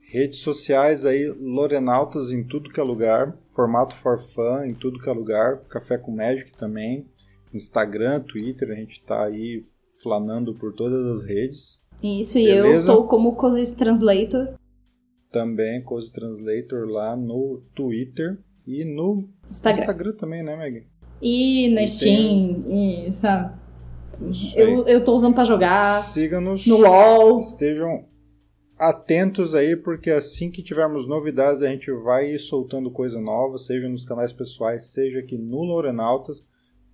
A: Redes sociais aí, Lorenautas em tudo que é lugar. Formato for Fun em tudo que é lugar. Café com Magic também. Instagram, Twitter, a gente tá aí flanando por todas as redes.
B: Isso, beleza? E eu tô como Cozies Translator.
A: Também Cozies Translator lá no Twitter e no Instagram também, né, Meg?
B: E na Steam, sabe? Eu tô usando pra jogar.
A: Siga-nos
B: no LOL.
A: Estejam atentos aí, porque assim que tivermos novidades, a gente vai ir soltando coisa nova, seja nos canais pessoais, seja aqui no Lorenautas.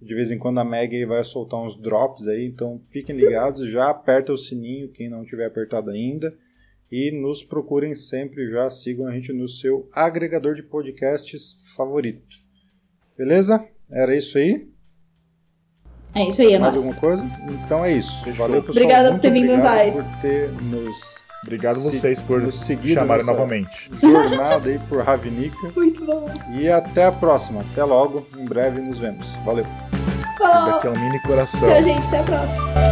A: De vez em quando a Meg vai soltar uns drops aí, então fiquem ligados, já aperta o sininho, quem não tiver apertado ainda, e nos procurem sempre, já sigam a gente no seu agregador de podcasts favorito. Beleza? Era isso aí?
B: É isso aí, é
A: mais
B: nosso.
A: alguma coisa? Então é isso. Valeu, pessoal.
B: Obrigada por ter vindo, Zay.
C: Obrigado vocês por nos chamarem novamente.
A: Jornada aí por Ravnica.
B: Muito bom.
A: E até a próxima. Até logo. Em breve nos vemos. Valeu.
C: Esse daqui é um mini coração.
B: Tchau, gente. Até a próxima.